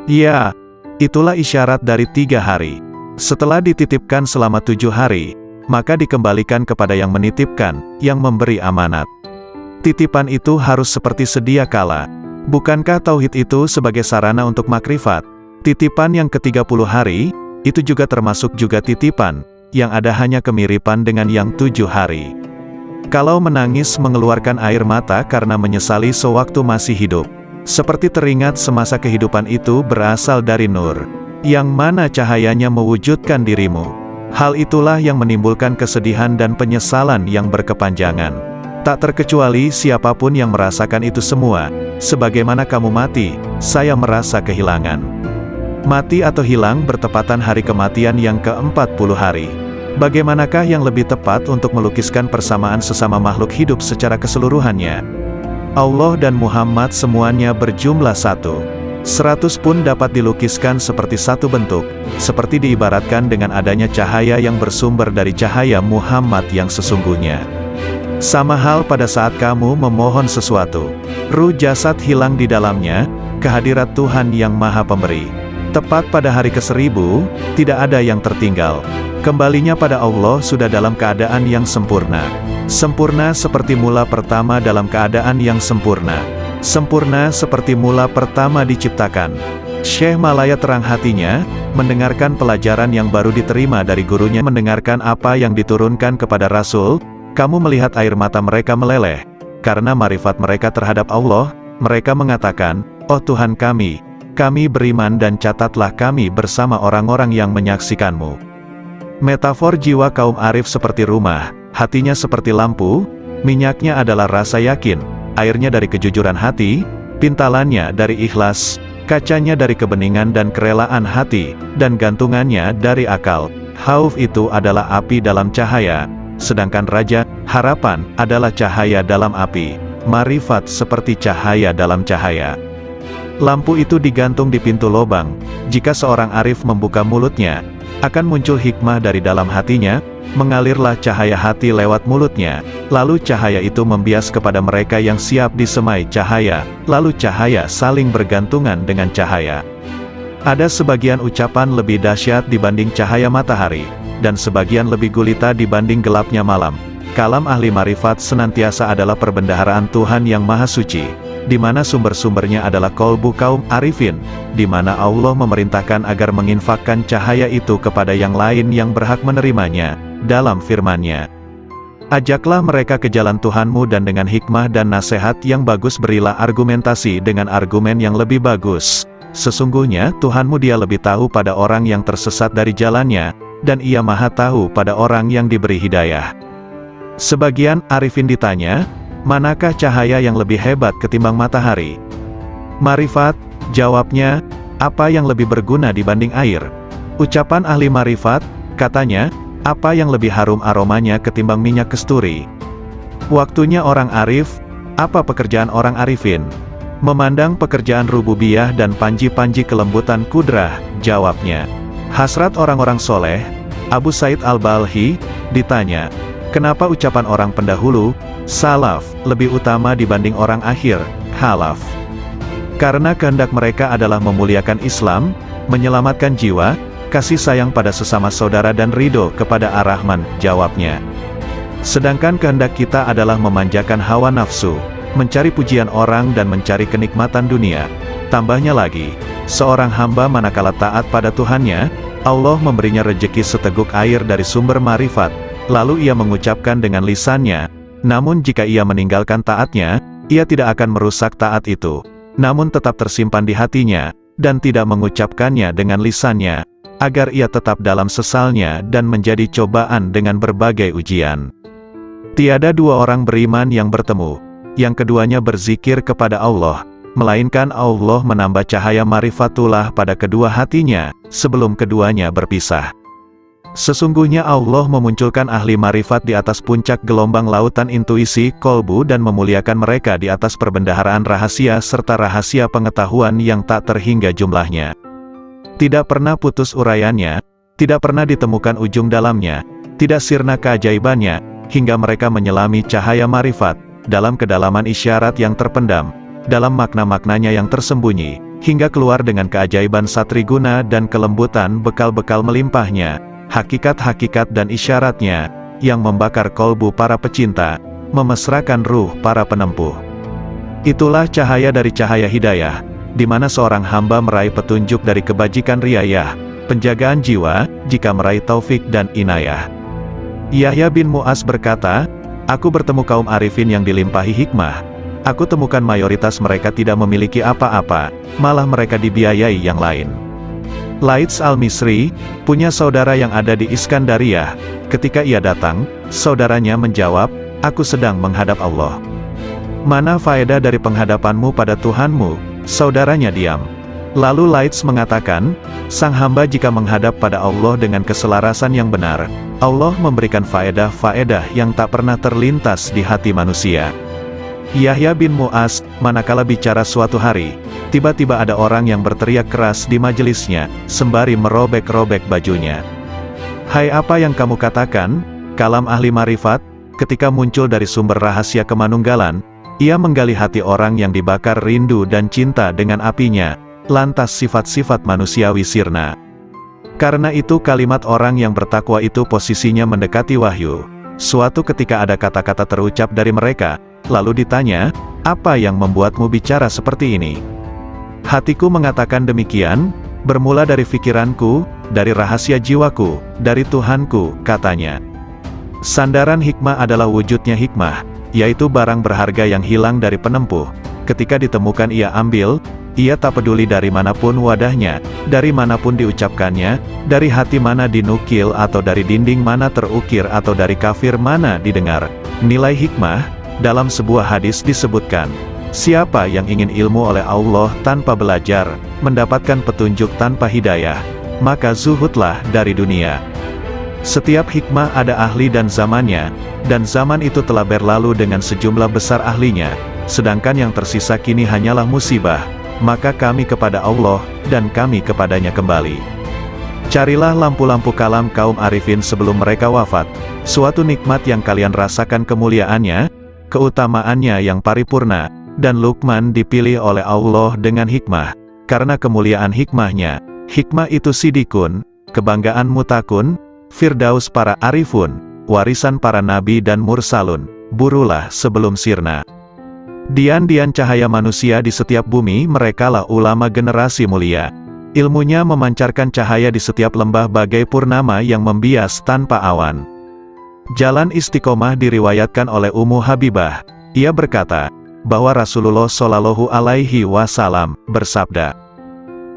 Ya, itulah isyarat dari 3 hari. Setelah dititipkan selama 7 hari, maka dikembalikan kepada yang menitipkan, yang memberi amanat. Titipan itu harus seperti sedia kala. Bukankah tauhid itu sebagai sarana untuk makrifat? Titipan yang ke-30 hari, itu juga termasuk juga titipan, yang ada hanya kemiripan dengan yang 7 hari. Kalau menangis mengeluarkan air mata karena menyesali sewaktu masih hidup, seperti teringat semasa kehidupan itu berasal dari nur, yang mana cahayanya mewujudkan dirimu. Hal itulah yang menimbulkan kesedihan dan penyesalan yang berkepanjangan. Tak terkecuali siapapun yang merasakan itu semua. Sebagaimana kamu mati, saya merasa kehilangan. Mati atau hilang bertepatan hari kematian yang ke-40 hari. Bagaimanakah yang lebih tepat untuk melukiskan persamaan sesama makhluk hidup secara keseluruhannya? Allah dan Muhammad semuanya berjumlah 1. 100 pun dapat dilukiskan seperti satu bentuk, seperti diibaratkan dengan adanya cahaya yang bersumber dari cahaya Muhammad yang sesungguhnya. Sama hal pada saat kamu memohon sesuatu. Ruh jasad hilang di dalamnya, kehadirat Tuhan yang Maha Pemberi. Tepat pada hari ke-1000, tidak ada yang tertinggal. Kembalinya pada Allah sudah dalam keadaan yang sempurna. Sempurna seperti mula pertama dalam keadaan yang sempurna. Sempurna seperti mula pertama diciptakan. Syekh Malaya terang hatinya, mendengarkan pelajaran yang baru diterima dari gurunya, mendengarkan apa yang diturunkan kepada Rasul. Kamu melihat air mata mereka meleleh. Karena marifat mereka terhadap Allah, mereka mengatakan, "Oh Tuhan kami beriman dan catatlah kami bersama orang-orang yang menyaksikanmu." Metafor jiwa kaum arif seperti rumah, hatinya seperti lampu, minyaknya adalah rasa yakin, airnya dari kejujuran hati, pintalannya dari ikhlas, kacanya dari kebeningan dan kerelaan hati, dan gantungannya dari akal. Khauf itu adalah api dalam cahaya, sedangkan raja, harapan, adalah cahaya dalam api. Marifat seperti cahaya dalam cahaya. Lampu itu digantung di pintu lobang. Jika seorang arif membuka mulutnya, akan muncul hikmah dari dalam hatinya, mengalirlah cahaya hati lewat mulutnya, lalu cahaya itu membias kepada mereka yang siap disemai cahaya, lalu cahaya saling bergantungan dengan cahaya. Ada sebagian ucapan lebih dahsyat dibanding cahaya matahari, dan sebagian lebih gulita dibanding gelapnya malam. Kalam ahli marifat senantiasa adalah perbendaharaan Tuhan yang Maha Suci, di mana sumber-sumbernya adalah kolbu kaum arifin, di mana Allah memerintahkan agar menginfakkan cahaya itu kepada yang lain yang berhak menerimanya, dalam firman-Nya. Ajaklah mereka ke jalan Tuhanmu dan dengan hikmah dan nasihat yang bagus berilah argumentasi dengan argumen yang lebih bagus. Sesungguhnya Tuhanmu Dia lebih tahu pada orang yang tersesat dari jalannya, dan Ia Maha tahu pada orang yang diberi hidayah. Sebagian arifin ditanya, manakah cahaya yang lebih hebat ketimbang matahari? Marifat, jawabnya, apa yang lebih berguna dibanding air? Ucapan ahli marifat, katanya, apa yang lebih harum aromanya ketimbang minyak kesturi? Waktunya orang arif, apa pekerjaan orang arifin? Memandang pekerjaan rububiyah dan panji-panji kelembutan kudrah, jawabnya. Hasrat orang-orang soleh, Abu Said Al-Balhi, ditanya, kenapa ucapan orang pendahulu, salaf, lebih utama dibanding orang akhir, khalaf? Karena kehendak mereka adalah memuliakan Islam, menyelamatkan jiwa, kasih sayang pada sesama saudara dan ridho kepada Ar-Rahman, jawabnya. Sedangkan kehendak kita adalah memanjakan hawa nafsu, mencari pujian orang dan mencari kenikmatan dunia. Tambahnya lagi, seorang hamba manakala taat pada Tuhannya, Allah memberinya rejeki seteguk air dari sumber marifat, lalu ia mengucapkan dengan lisannya, namun jika ia meninggalkan taatnya, ia tidak akan merusak taat itu, namun tetap tersimpan di hatinya, dan tidak mengucapkannya dengan lisannya, agar ia tetap dalam sesalnya dan menjadi cobaan dengan berbagai ujian. Tiada dua orang beriman yang bertemu, yang keduanya berzikir kepada Allah, melainkan Allah menambah cahaya marifatullah pada kedua hatinya, sebelum keduanya berpisah. Sesungguhnya Allah memunculkan ahli marifat di atas puncak gelombang lautan intuisi, kolbu dan memuliakan mereka di atas perbendaharaan rahasia serta rahasia pengetahuan yang tak terhingga jumlahnya. Tidak pernah putus uraiannya, tidak pernah ditemukan ujung dalamnya, tidak sirna keajaibannya, hingga mereka menyelami cahaya marifat, dalam kedalaman isyarat yang terpendam, dalam makna-maknanya yang tersembunyi, hingga keluar dengan keajaiban satriguna dan kelembutan bekal-bekal melimpahnya, hakikat-hakikat dan isyaratnya, yang membakar kolbu para pecinta, memesrakan ruh para penempuh. Itulah cahaya dari cahaya hidayah, di mana seorang hamba meraih petunjuk dari kebajikan riayah, penjagaan jiwa, jika meraih taufik dan inayah. Yahya bin Mu'az berkata, aku bertemu kaum arifin yang dilimpahi hikmah. Aku temukan mayoritas mereka tidak memiliki apa-apa, malah mereka dibiayai yang lain. Laits al-Misri, punya saudara yang ada di Iskandariyah. Ketika ia datang, saudaranya menjawab, aku sedang menghadap Allah. Mana faedah dari penghadapanmu pada Tuhanmu? Saudaranya diam. Lalu Laits mengatakan, sang hamba jika menghadap pada Allah dengan keselarasan yang benar, Allah memberikan faedah-faedah yang tak pernah terlintas di hati manusia. Yahya bin Mu'az, manakala bicara suatu hari, tiba-tiba ada orang yang berteriak keras di majelisnya, sembari merobek-robek bajunya. Hai, apa yang kamu katakan? Kalam ahli marifat, ketika muncul dari sumber rahasia kemanunggalan, ia menggali hati orang yang dibakar rindu dan cinta dengan apinya, lantas sifat-sifat manusiawi sirna. Karena itu kalimat orang yang bertakwa itu posisinya mendekati wahyu. Suatu ketika ada kata-kata terucap dari mereka, lalu ditanya, "Apa yang membuatmu bicara seperti ini?" Hatiku mengatakan demikian, bermula dari pikiranku, dari rahasia jiwaku, dari Tuhanku, katanya. Sandaran hikmah adalah wujudnya hikmah, yaitu barang berharga yang hilang dari penempuh. Ketika ditemukan ia ambil, ia tak peduli dari manapun wadahnya, dari manapun diucapkannya, dari hati mana dinukil atau dari dinding mana terukir atau dari kafir mana didengar. Nilai hikmah, dalam sebuah hadis disebutkan, siapa yang ingin ilmu oleh Allah tanpa belajar, mendapatkan petunjuk tanpa hidayah, maka zuhudlah dari dunia. Setiap hikmah ada ahli dan zamannya, dan zaman itu telah berlalu dengan sejumlah besar ahlinya, sedangkan yang tersisa kini hanyalah musibah. Maka kami kepada Allah, dan kami kepadanya kembali. Carilah lampu-lampu kalam kaum arifin sebelum mereka wafat, suatu nikmat yang kalian rasakan kemuliaannya, keutamaannya yang paripurna, dan Luqman dipilih oleh Allah dengan hikmah, karena kemuliaan hikmahnya. Hikmah itu sidikun, kebanggaan mutakun, firdaus para arifun, warisan para nabi dan mursalun, burulah sebelum sirna. Dian-dian cahaya manusia di setiap bumi, merekalah ulama generasi mulia. Ilmunya memancarkan cahaya di setiap lembah bagai purnama yang membias tanpa awan. Jalan istiqomah diriwayatkan oleh Ummu Habibah. Ia berkata, bahwa Rasulullah Shallallahu Alaihi Wasallam bersabda,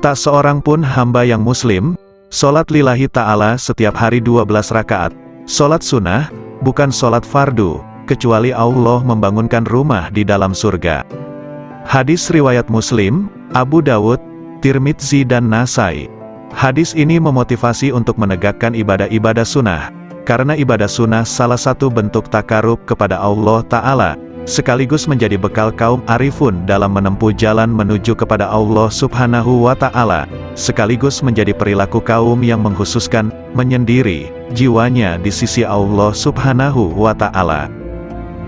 tak seorang pun hamba yang muslim, sholat lillahi ta'ala setiap hari 12 rakaat, sholat sunnah, bukan sholat fardu, kecuali Allah membangunkan rumah di dalam surga. Hadis riwayat Muslim, Abu Dawud, Tirmidzi dan Nasai. Hadis ini memotivasi untuk menegakkan ibadah-ibadah sunnah, karena ibadah sunnah salah satu bentuk takarub kepada Allah Ta'ala, sekaligus menjadi bekal kaum arifun dalam menempuh jalan menuju kepada Allah Subhanahu wa Ta'ala, sekaligus menjadi perilaku kaum yang mengkhususkan, menyendiri, jiwanya di sisi Allah Subhanahu wa Ta'ala.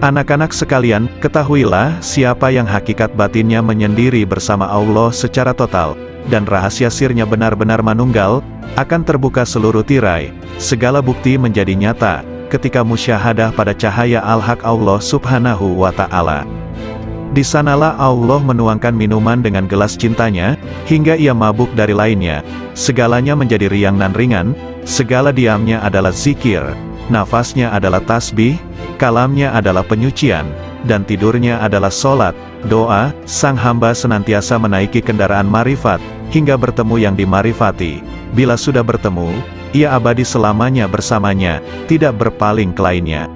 Anak-anak sekalian, ketahuilah, siapa yang hakikat batinnya menyendiri bersama Allah secara total, dan rahasia sirnya benar-benar manunggal, akan terbuka seluruh tirai, segala bukti menjadi nyata, ketika musyahadah pada cahaya al-haq Allah Subhanahu wa Ta'ala. Di sanalah Allah menuangkan minuman dengan gelas cintanya, hingga ia mabuk dari lainnya, segalanya menjadi riang dan ringan, segala diamnya adalah zikir, nafasnya adalah tasbih, kalamnya adalah penyucian, dan tidurnya adalah sholat, doa. Sang hamba senantiasa menaiki kendaraan marifat, hingga bertemu yang dimarifati. Bila sudah bertemu, ia abadi selamanya bersamanya, tidak berpaling ke lainnya.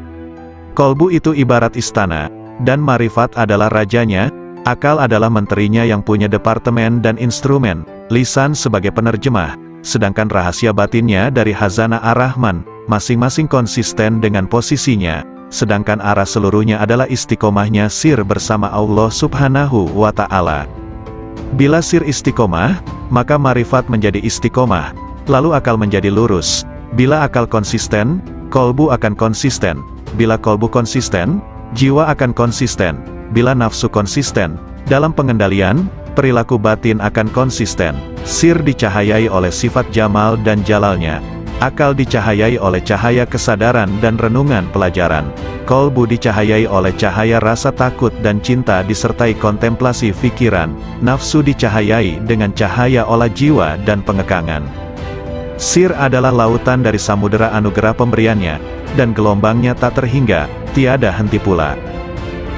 Kolbu itu ibarat istana, dan marifat adalah rajanya, akal adalah menterinya yang punya departemen dan instrumen, lisan sebagai penerjemah, sedangkan rahasia batinnya dari Hazanah Ar-Rahman, masing-masing konsisten dengan posisinya, sedangkan arah seluruhnya adalah istiqomahnya sir bersama Allah Subhanahu wa Ta'ala. Bila sir istiqomah, maka marifat menjadi istiqomah, lalu akal menjadi lurus. Bila akal konsisten, kolbu akan konsisten. Bila kolbu konsisten, jiwa akan konsisten. Bila nafsu konsisten, dalam pengendalian, perilaku batin akan konsisten. Sir dicahayai oleh sifat jamal dan jalalnya. Akal dicahayai oleh cahaya kesadaran dan renungan pelajaran. Kolbu dicahayai oleh cahaya rasa takut dan cinta disertai kontemplasi fikiran. Nafsu dicahayai dengan cahaya olah jiwa dan pengekangan. Sir adalah lautan dari samudera anugerah pemberiannya, dan gelombangnya tak terhingga, tiada henti pula.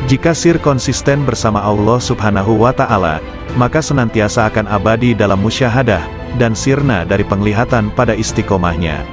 Jika sir konsisten bersama Allah Subhanahu wa Ta'ala, maka senantiasa akan abadi dalam musyahadah, dan sirna dari penglihatan pada istiqomahnya.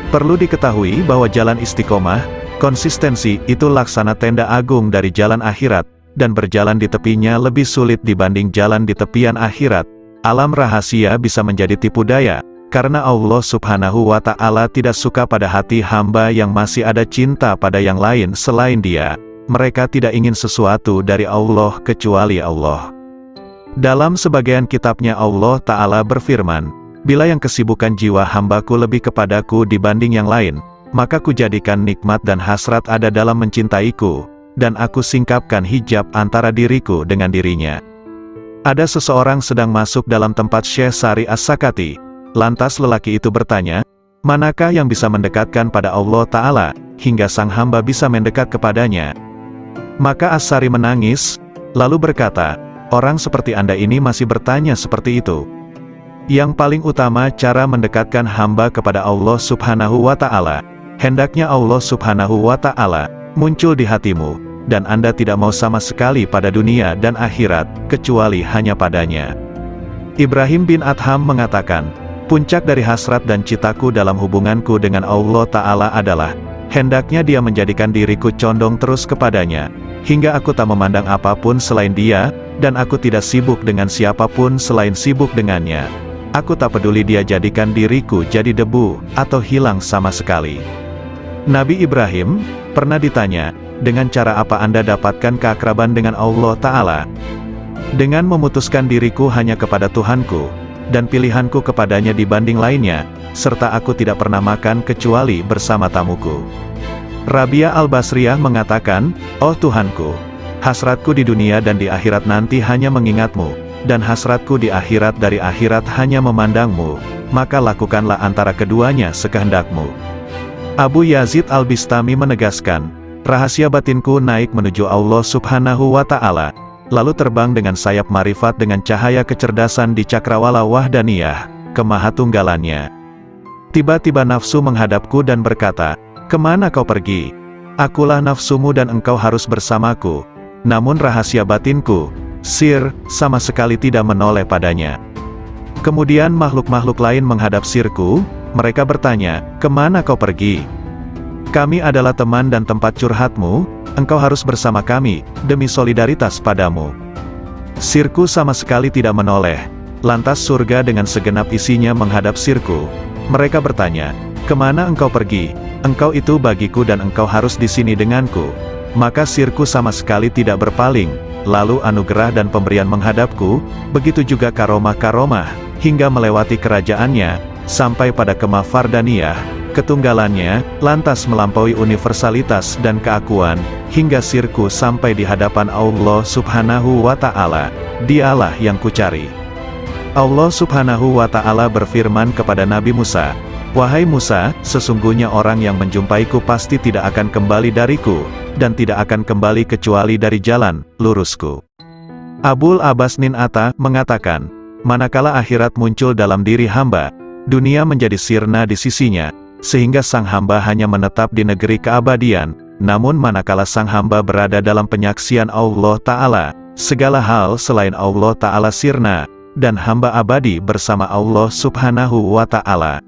Perlu diketahui bahwa jalan istiqomah, konsistensi, itu laksana tenda agung dari jalan akhirat, dan berjalan di tepinya lebih sulit dibanding jalan di tepian akhirat. Alam rahasia bisa menjadi tipu daya, karena Allah Subhanahu wa Ta'ala tidak suka pada hati hamba yang masih ada cinta pada yang lain selain Dia. Mereka tidak ingin sesuatu dari Allah kecuali Allah. Dalam sebagian kitabnya Allah Ta'ala berfirman, bila yang kesibukan jiwa hambaku lebih kepadaku dibanding yang lain, maka kujadikan nikmat dan hasrat ada dalam mencintaiku, dan aku singkapkan hijab antara diriku dengan dirinya. Ada seseorang sedang masuk dalam tempat Syekh Sari As-Sakati. Lantas lelaki itu bertanya, manakah yang bisa mendekatkan pada Allah Ta'ala, hingga sang hamba bisa mendekat kepadanya? Maka As-Sari menangis, lalu berkata, orang seperti Anda ini masih bertanya seperti itu. Yang paling utama cara mendekatkan hamba kepada Allah Subhanahu wa Ta'ala, hendaknya Allah Subhanahu wa Ta'ala muncul di hatimu, dan Anda tidak mau sama sekali pada dunia dan akhirat, kecuali hanya padanya. Ibrahim bin Adham mengatakan, puncak dari hasrat dan citaku dalam hubunganku dengan Allah Ta'ala adalah, hendaknya Dia menjadikan diriku condong terus kepadanya, hingga aku tak memandang apapun selain Dia, dan aku tidak sibuk dengan siapapun selain sibuk dengannya. Aku tak peduli Dia jadikan diriku jadi debu, atau hilang sama sekali. Nabi Ibrahim pernah ditanya, dengan cara apa Anda dapatkan keakraban dengan Allah Ta'ala? Dengan memutuskan diriku hanya kepada Tuhanku, dan pilihanku kepadanya dibanding lainnya, serta aku tidak pernah makan kecuali bersama tamuku. Rabia Al-Basriyah mengatakan, oh Tuhanku, hasratku di dunia dan di akhirat nanti hanya mengingatmu, dan hasratku di akhirat dari akhirat hanya memandangmu, maka lakukanlah antara keduanya sekehendakmu. Abu Yazid Al-Bistami menegaskan, rahasia batinku naik menuju Allah Subhanahu wa Ta'ala, lalu terbang dengan sayap marifat dengan cahaya kecerdasan di cakrawala wahdaniyah, kemahatunggalannya. Tiba-tiba nafsu menghadapku dan berkata, kemana kau pergi? Akulah nafsumu dan engkau harus bersamaku. Namun rahasia batinku, sir, sama sekali tidak menoleh padanya. Kemudian makhluk-makhluk lain menghadap sirku, mereka bertanya, kemana kau pergi? Kami adalah teman dan tempat curhatmu, engkau harus bersama kami, demi solidaritas padamu. Sirku sama sekali tidak menoleh. Lantas surga dengan segenap isinya menghadap sirku. Mereka bertanya, kemana engkau pergi? Engkau itu bagiku dan engkau harus di sini denganku. Maka sirku sama sekali tidak berpaling, lalu anugerah dan pemberian menghadapku, begitu juga karomah-karomah, hingga melewati kerajaannya, sampai pada kemah Fardaniyah, ketunggalannya, lantas melampaui universalitas dan keakuan, hingga sirku sampai di hadapan Allah Subhanahu wa Ta'ala. Dialah yang kucari. Allah Subhanahu wa Ta'ala berfirman kepada Nabi Musa, wahai Musa, sesungguhnya orang yang menjumpaiku pasti tidak akan kembali dariku, dan tidak akan kembali kecuali dari jalan lurusku. Abul Abbas Nin Atta mengatakan, manakala akhirat muncul dalam diri hamba, dunia menjadi sirna di sisinya, sehingga sang hamba hanya menetap di negeri keabadian. Namun manakala sang hamba berada dalam penyaksian Allah Ta'ala, segala hal selain Allah Ta'ala sirna, dan hamba abadi bersama Allah Subhanahu wa Ta'ala.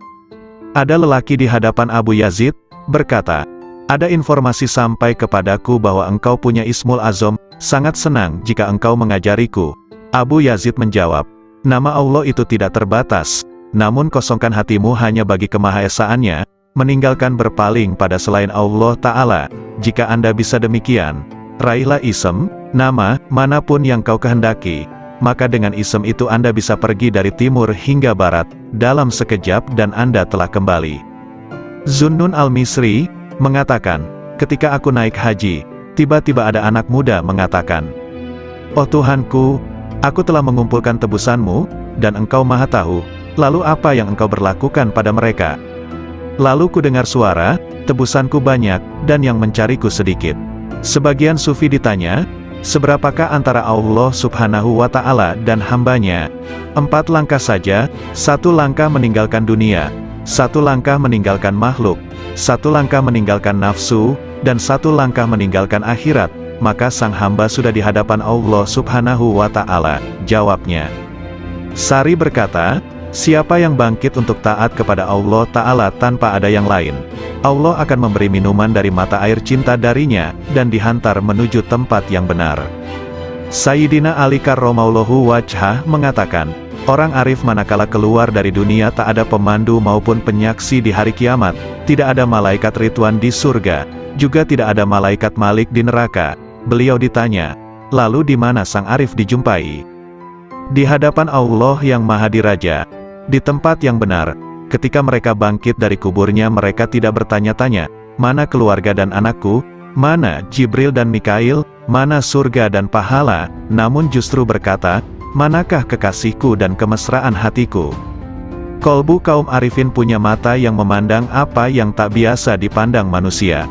Ada lelaki di hadapan Abu Yazid, berkata, ada informasi sampai kepadaku bahwa engkau punya Ismul Azam, sangat senang jika engkau mengajariku. Abu Yazid menjawab, nama Allah itu tidak terbatas, namun kosongkan hatimu hanya bagi kemahaesaannya, meninggalkan berpaling pada selain Allah Ta'ala. Jika Anda bisa demikian, raihlah isem, nama, manapun yang kau kehendaki, maka dengan isem itu Anda bisa pergi dari timur hingga barat, dalam sekejap dan Anda telah kembali. Zunnun Al-Misri mengatakan, ketika aku naik haji, tiba-tiba ada anak muda mengatakan, oh Tuhanku, aku telah mengumpulkan tebusanmu, dan engkau maha tahu, lalu apa yang engkau berlakukan pada mereka? Lalu ku dengar suara, tebusanku banyak, dan yang mencariku sedikit. Sebagian sufi ditanya, seberapakah antara Allah Subhanahu wa Ta'ala dan hambanya? 4 langkah saja, 1 langkah meninggalkan dunia, 1 langkah meninggalkan makhluk, 1 langkah meninggalkan nafsu, dan 1 langkah meninggalkan akhirat, maka sang hamba sudah di hadapan Allah Subhanahu wa Ta'ala. Jawabnya. Sari berkata, siapa yang bangkit untuk taat kepada Allah Ta'ala tanpa ada yang lain, Allah akan memberi minuman dari mata air cinta darinya, dan dihantar menuju tempat yang benar. Sayyidina Ali karramallahu wajhah mengatakan, orang arif manakala keluar dari dunia tak ada pemandu maupun penyaksi di hari kiamat, tidak ada malaikat Ridwan di surga, juga tidak ada malaikat Malik di neraka. Beliau ditanya, lalu di mana sang arif dijumpai? Di hadapan Allah yang Maha Diraja, di tempat yang benar, ketika mereka bangkit dari kuburnya mereka tidak bertanya-tanya, mana keluarga dan anakku, mana Jibril dan Mikail, mana surga dan pahala, namun justru berkata, manakah kekasihku dan kemesraan hatiku. Kolbu kaum arifin punya mata yang memandang apa yang tak biasa dipandang manusia.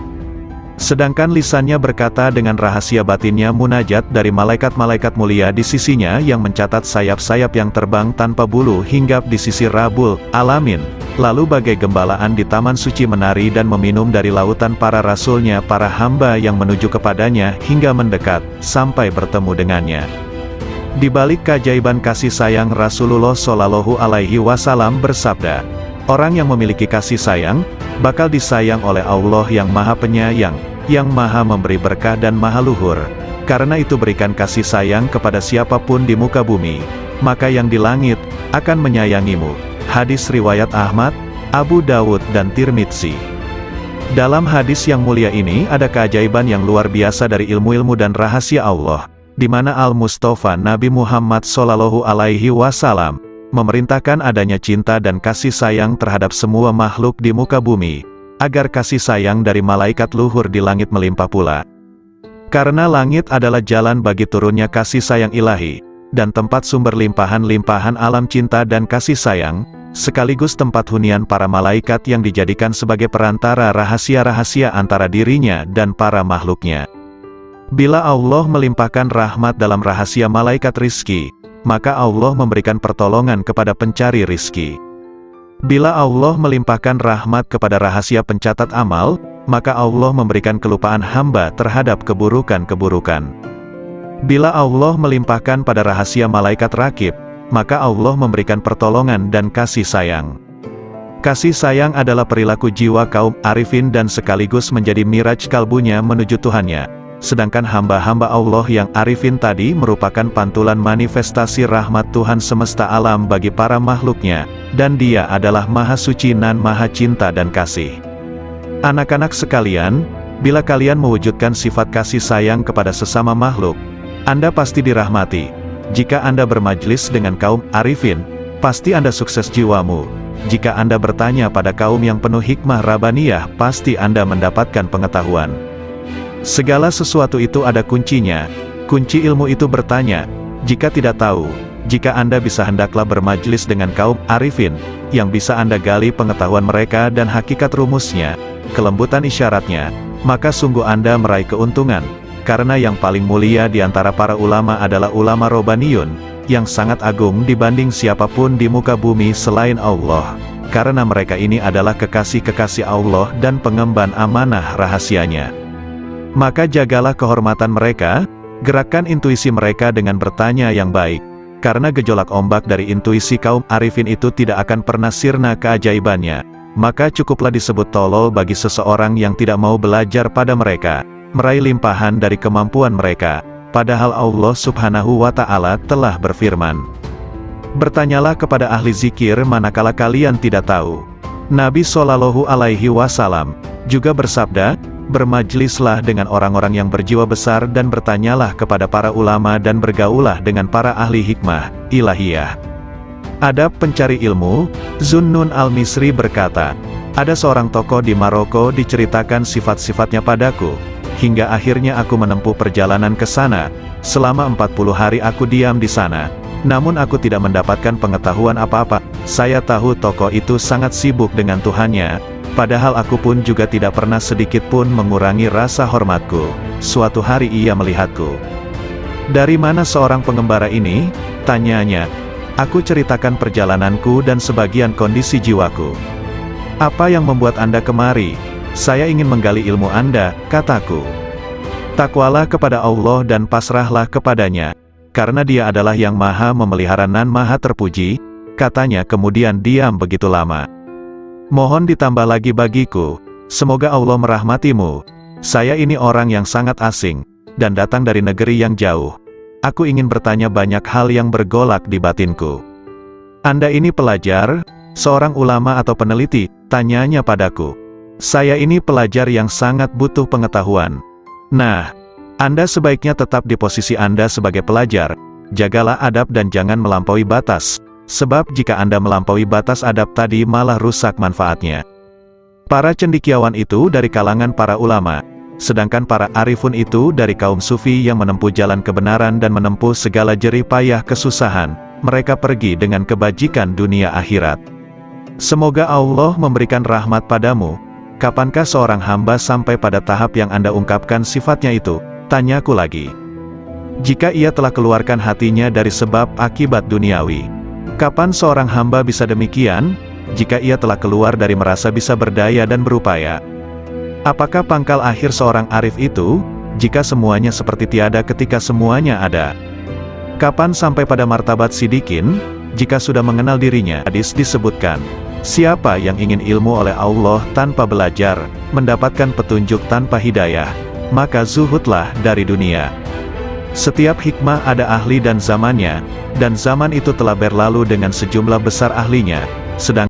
Sedangkan lisannya berkata dengan rahasia batinnya munajat dari malaikat-malaikat mulia di sisinya yang mencatat sayap-sayap yang terbang tanpa bulu hinggap di sisi Rabbul Alamin. Lalu bagai gembalaan di taman suci menari dan meminum dari lautan para rasulnya para hamba yang menuju kepadanya hingga mendekat, sampai bertemu dengannya. Di balik keajaiban kasih sayang Rasulullah Shallallahu Alaihi Wasallam bersabda, orang yang memiliki kasih sayang, bakal disayang oleh Allah yang Maha Penyayang, yang Maha Memberi berkah dan Maha Luhur. Karena itu berikan kasih sayang kepada siapapun di muka bumi, maka yang di langit akan menyayangimu. Hadis riwayat Ahmad, Abu Dawud dan Tirmidzi. Dalam hadis yang mulia ini ada keajaiban yang luar biasa dari ilmu-ilmu dan rahasia Allah, di mana Al-Mustafa Nabi Muhammad Shallallahu Alaihi Wasallam memerintahkan adanya cinta dan kasih sayang terhadap semua makhluk di muka bumi, agar kasih sayang dari malaikat luhur di langit melimpah pula. Karena langit adalah jalan bagi turunnya kasih sayang ilahi, dan tempat sumber limpahan-limpahan alam cinta dan kasih sayang, sekaligus tempat hunian para malaikat yang dijadikan sebagai perantara rahasia-rahasia antara dirinya dan para makhluknya. Bila Allah melimpahkan rahmat dalam rahasia malaikat rizki, maka Allah memberikan pertolongan kepada pencari rizki. Bila Allah melimpahkan rahmat kepada rahasia pencatat amal, maka Allah memberikan kelupaan hamba terhadap keburukan-keburukan. Bila Allah melimpahkan pada rahasia malaikat rakib, maka Allah memberikan pertolongan dan kasih sayang. Kasih sayang adalah perilaku jiwa kaum arifin dan sekaligus menjadi miraj kalbunya menuju Tuhannya. Sedangkan hamba-hamba Allah yang arifin tadi merupakan pantulan manifestasi rahmat Tuhan semesta alam bagi para makhluknya, dan Dia adalah Maha Suci dan Maha Cinta dan Kasih. Anak-anak sekalian, bila kalian mewujudkan sifat kasih sayang kepada sesama makhluk, Anda pasti dirahmati. Jika Anda bermajlis dengan kaum arifin, pasti Anda sukses jiwamu. Jika Anda bertanya pada kaum yang penuh hikmah Rabbaniyah, pasti Anda mendapatkan pengetahuan. Segala sesuatu itu ada kuncinya. Kunci ilmu itu bertanya, jika tidak tahu, jika Anda bisa hendaklah bermajlis dengan kaum arifin, yang bisa Anda gali pengetahuan mereka dan hakikat rumusnya, kelembutan isyaratnya, maka sungguh Anda meraih keuntungan, karena yang paling mulia di antara para ulama adalah ulama Robbaniyun, yang sangat agung dibanding siapapun di muka bumi selain Allah, karena mereka ini adalah kekasih-kekasih Allah dan pengemban amanah rahasianya. Maka jagalah kehormatan mereka, gerakkan intuisi mereka dengan bertanya yang baik, karena gejolak ombak dari intuisi kaum arifin itu tidak akan pernah sirna keajaibannya, maka cukuplah disebut tolol bagi seseorang yang tidak mau belajar pada mereka, meraih limpahan dari kemampuan mereka, padahal Allah Subhanahu wa Ta'ala telah berfirman, bertanyalah kepada ahli zikir manakala kalian tidak tahu. Nabi Shallallahu Alaihi Wasallam juga bersabda, bermajlislah dengan orang-orang yang berjiwa besar dan bertanyalah kepada para ulama dan bergaulah dengan para ahli hikmah ilahiyah. Adab pencari ilmu. Zunnun al-Misri berkata, ada seorang tokoh di Maroko diceritakan sifat-sifatnya padaku, hingga akhirnya aku menempuh perjalanan ke sana. Selama 40 hari aku diam di sana, namun aku tidak mendapatkan pengetahuan apa-apa. Saya tahu tokoh itu sangat sibuk dengan Tuhannya, padahal aku pun juga tidak pernah sedikit pun mengurangi rasa hormatku. Suatu hari ia melihatku. Dari mana seorang pengembara ini? Tanyanya. Aku ceritakan perjalananku dan sebagian kondisi jiwaku. Apa yang membuat Anda kemari? Saya ingin menggali ilmu Anda, kataku. Takwalah kepada Allah dan pasrahlah kepadanya, karena Dia adalah yang maha memelihara dan maha terpuji, katanya kemudian diam begitu lama. Mohon ditambah lagi bagiku, semoga Allah merahmatimu. Saya ini orang yang sangat asing, dan datang dari negeri yang jauh. Aku ingin bertanya banyak hal yang bergolak di batinku. Anda ini pelajar, seorang ulama atau peneliti? Tanyanya padaku. Saya ini pelajar yang sangat butuh pengetahuan. Nah, Anda sebaiknya tetap di posisi Anda sebagai pelajar. Jagalah adab dan jangan melampaui batas. sebab jika Anda melampaui batas adab tadi malah rusak manfaatnya. Para cendekiawan itu dari kalangan para ulama, sedangkan para arifun itu dari kaum sufi yang menempuh jalan kebenaran dan menempuh segala jerih payah kesusahan, mereka pergi dengan kebajikan dunia akhirat. Semoga Allah memberikan rahmat padamu. Kapankah seorang hamba sampai pada tahap yang Anda ungkapkan sifatnya itu? Tanyaku lagi. Jika ia telah keluarkan hatinya dari sebab akibat duniawi. Kapan seorang hamba bisa demikian? Jika ia telah keluar dari merasa bisa berdaya dan berupaya. Apakah pangkal akhir seorang arif itu? Jika semuanya seperti tiada ketika semuanya ada. Kapan sampai pada martabat sidikin? Jika sudah mengenal dirinya. Hadis disebutkan, siapa yang ingin ilmu oleh Allah tanpa belajar, mendapatkan petunjuk tanpa hidayah, maka zuhudlah dari dunia. Setiap hikmah ada ahli dan zamannya, dan zaman itu telah berlalu dengan sejumlah besar ahlinya, sedang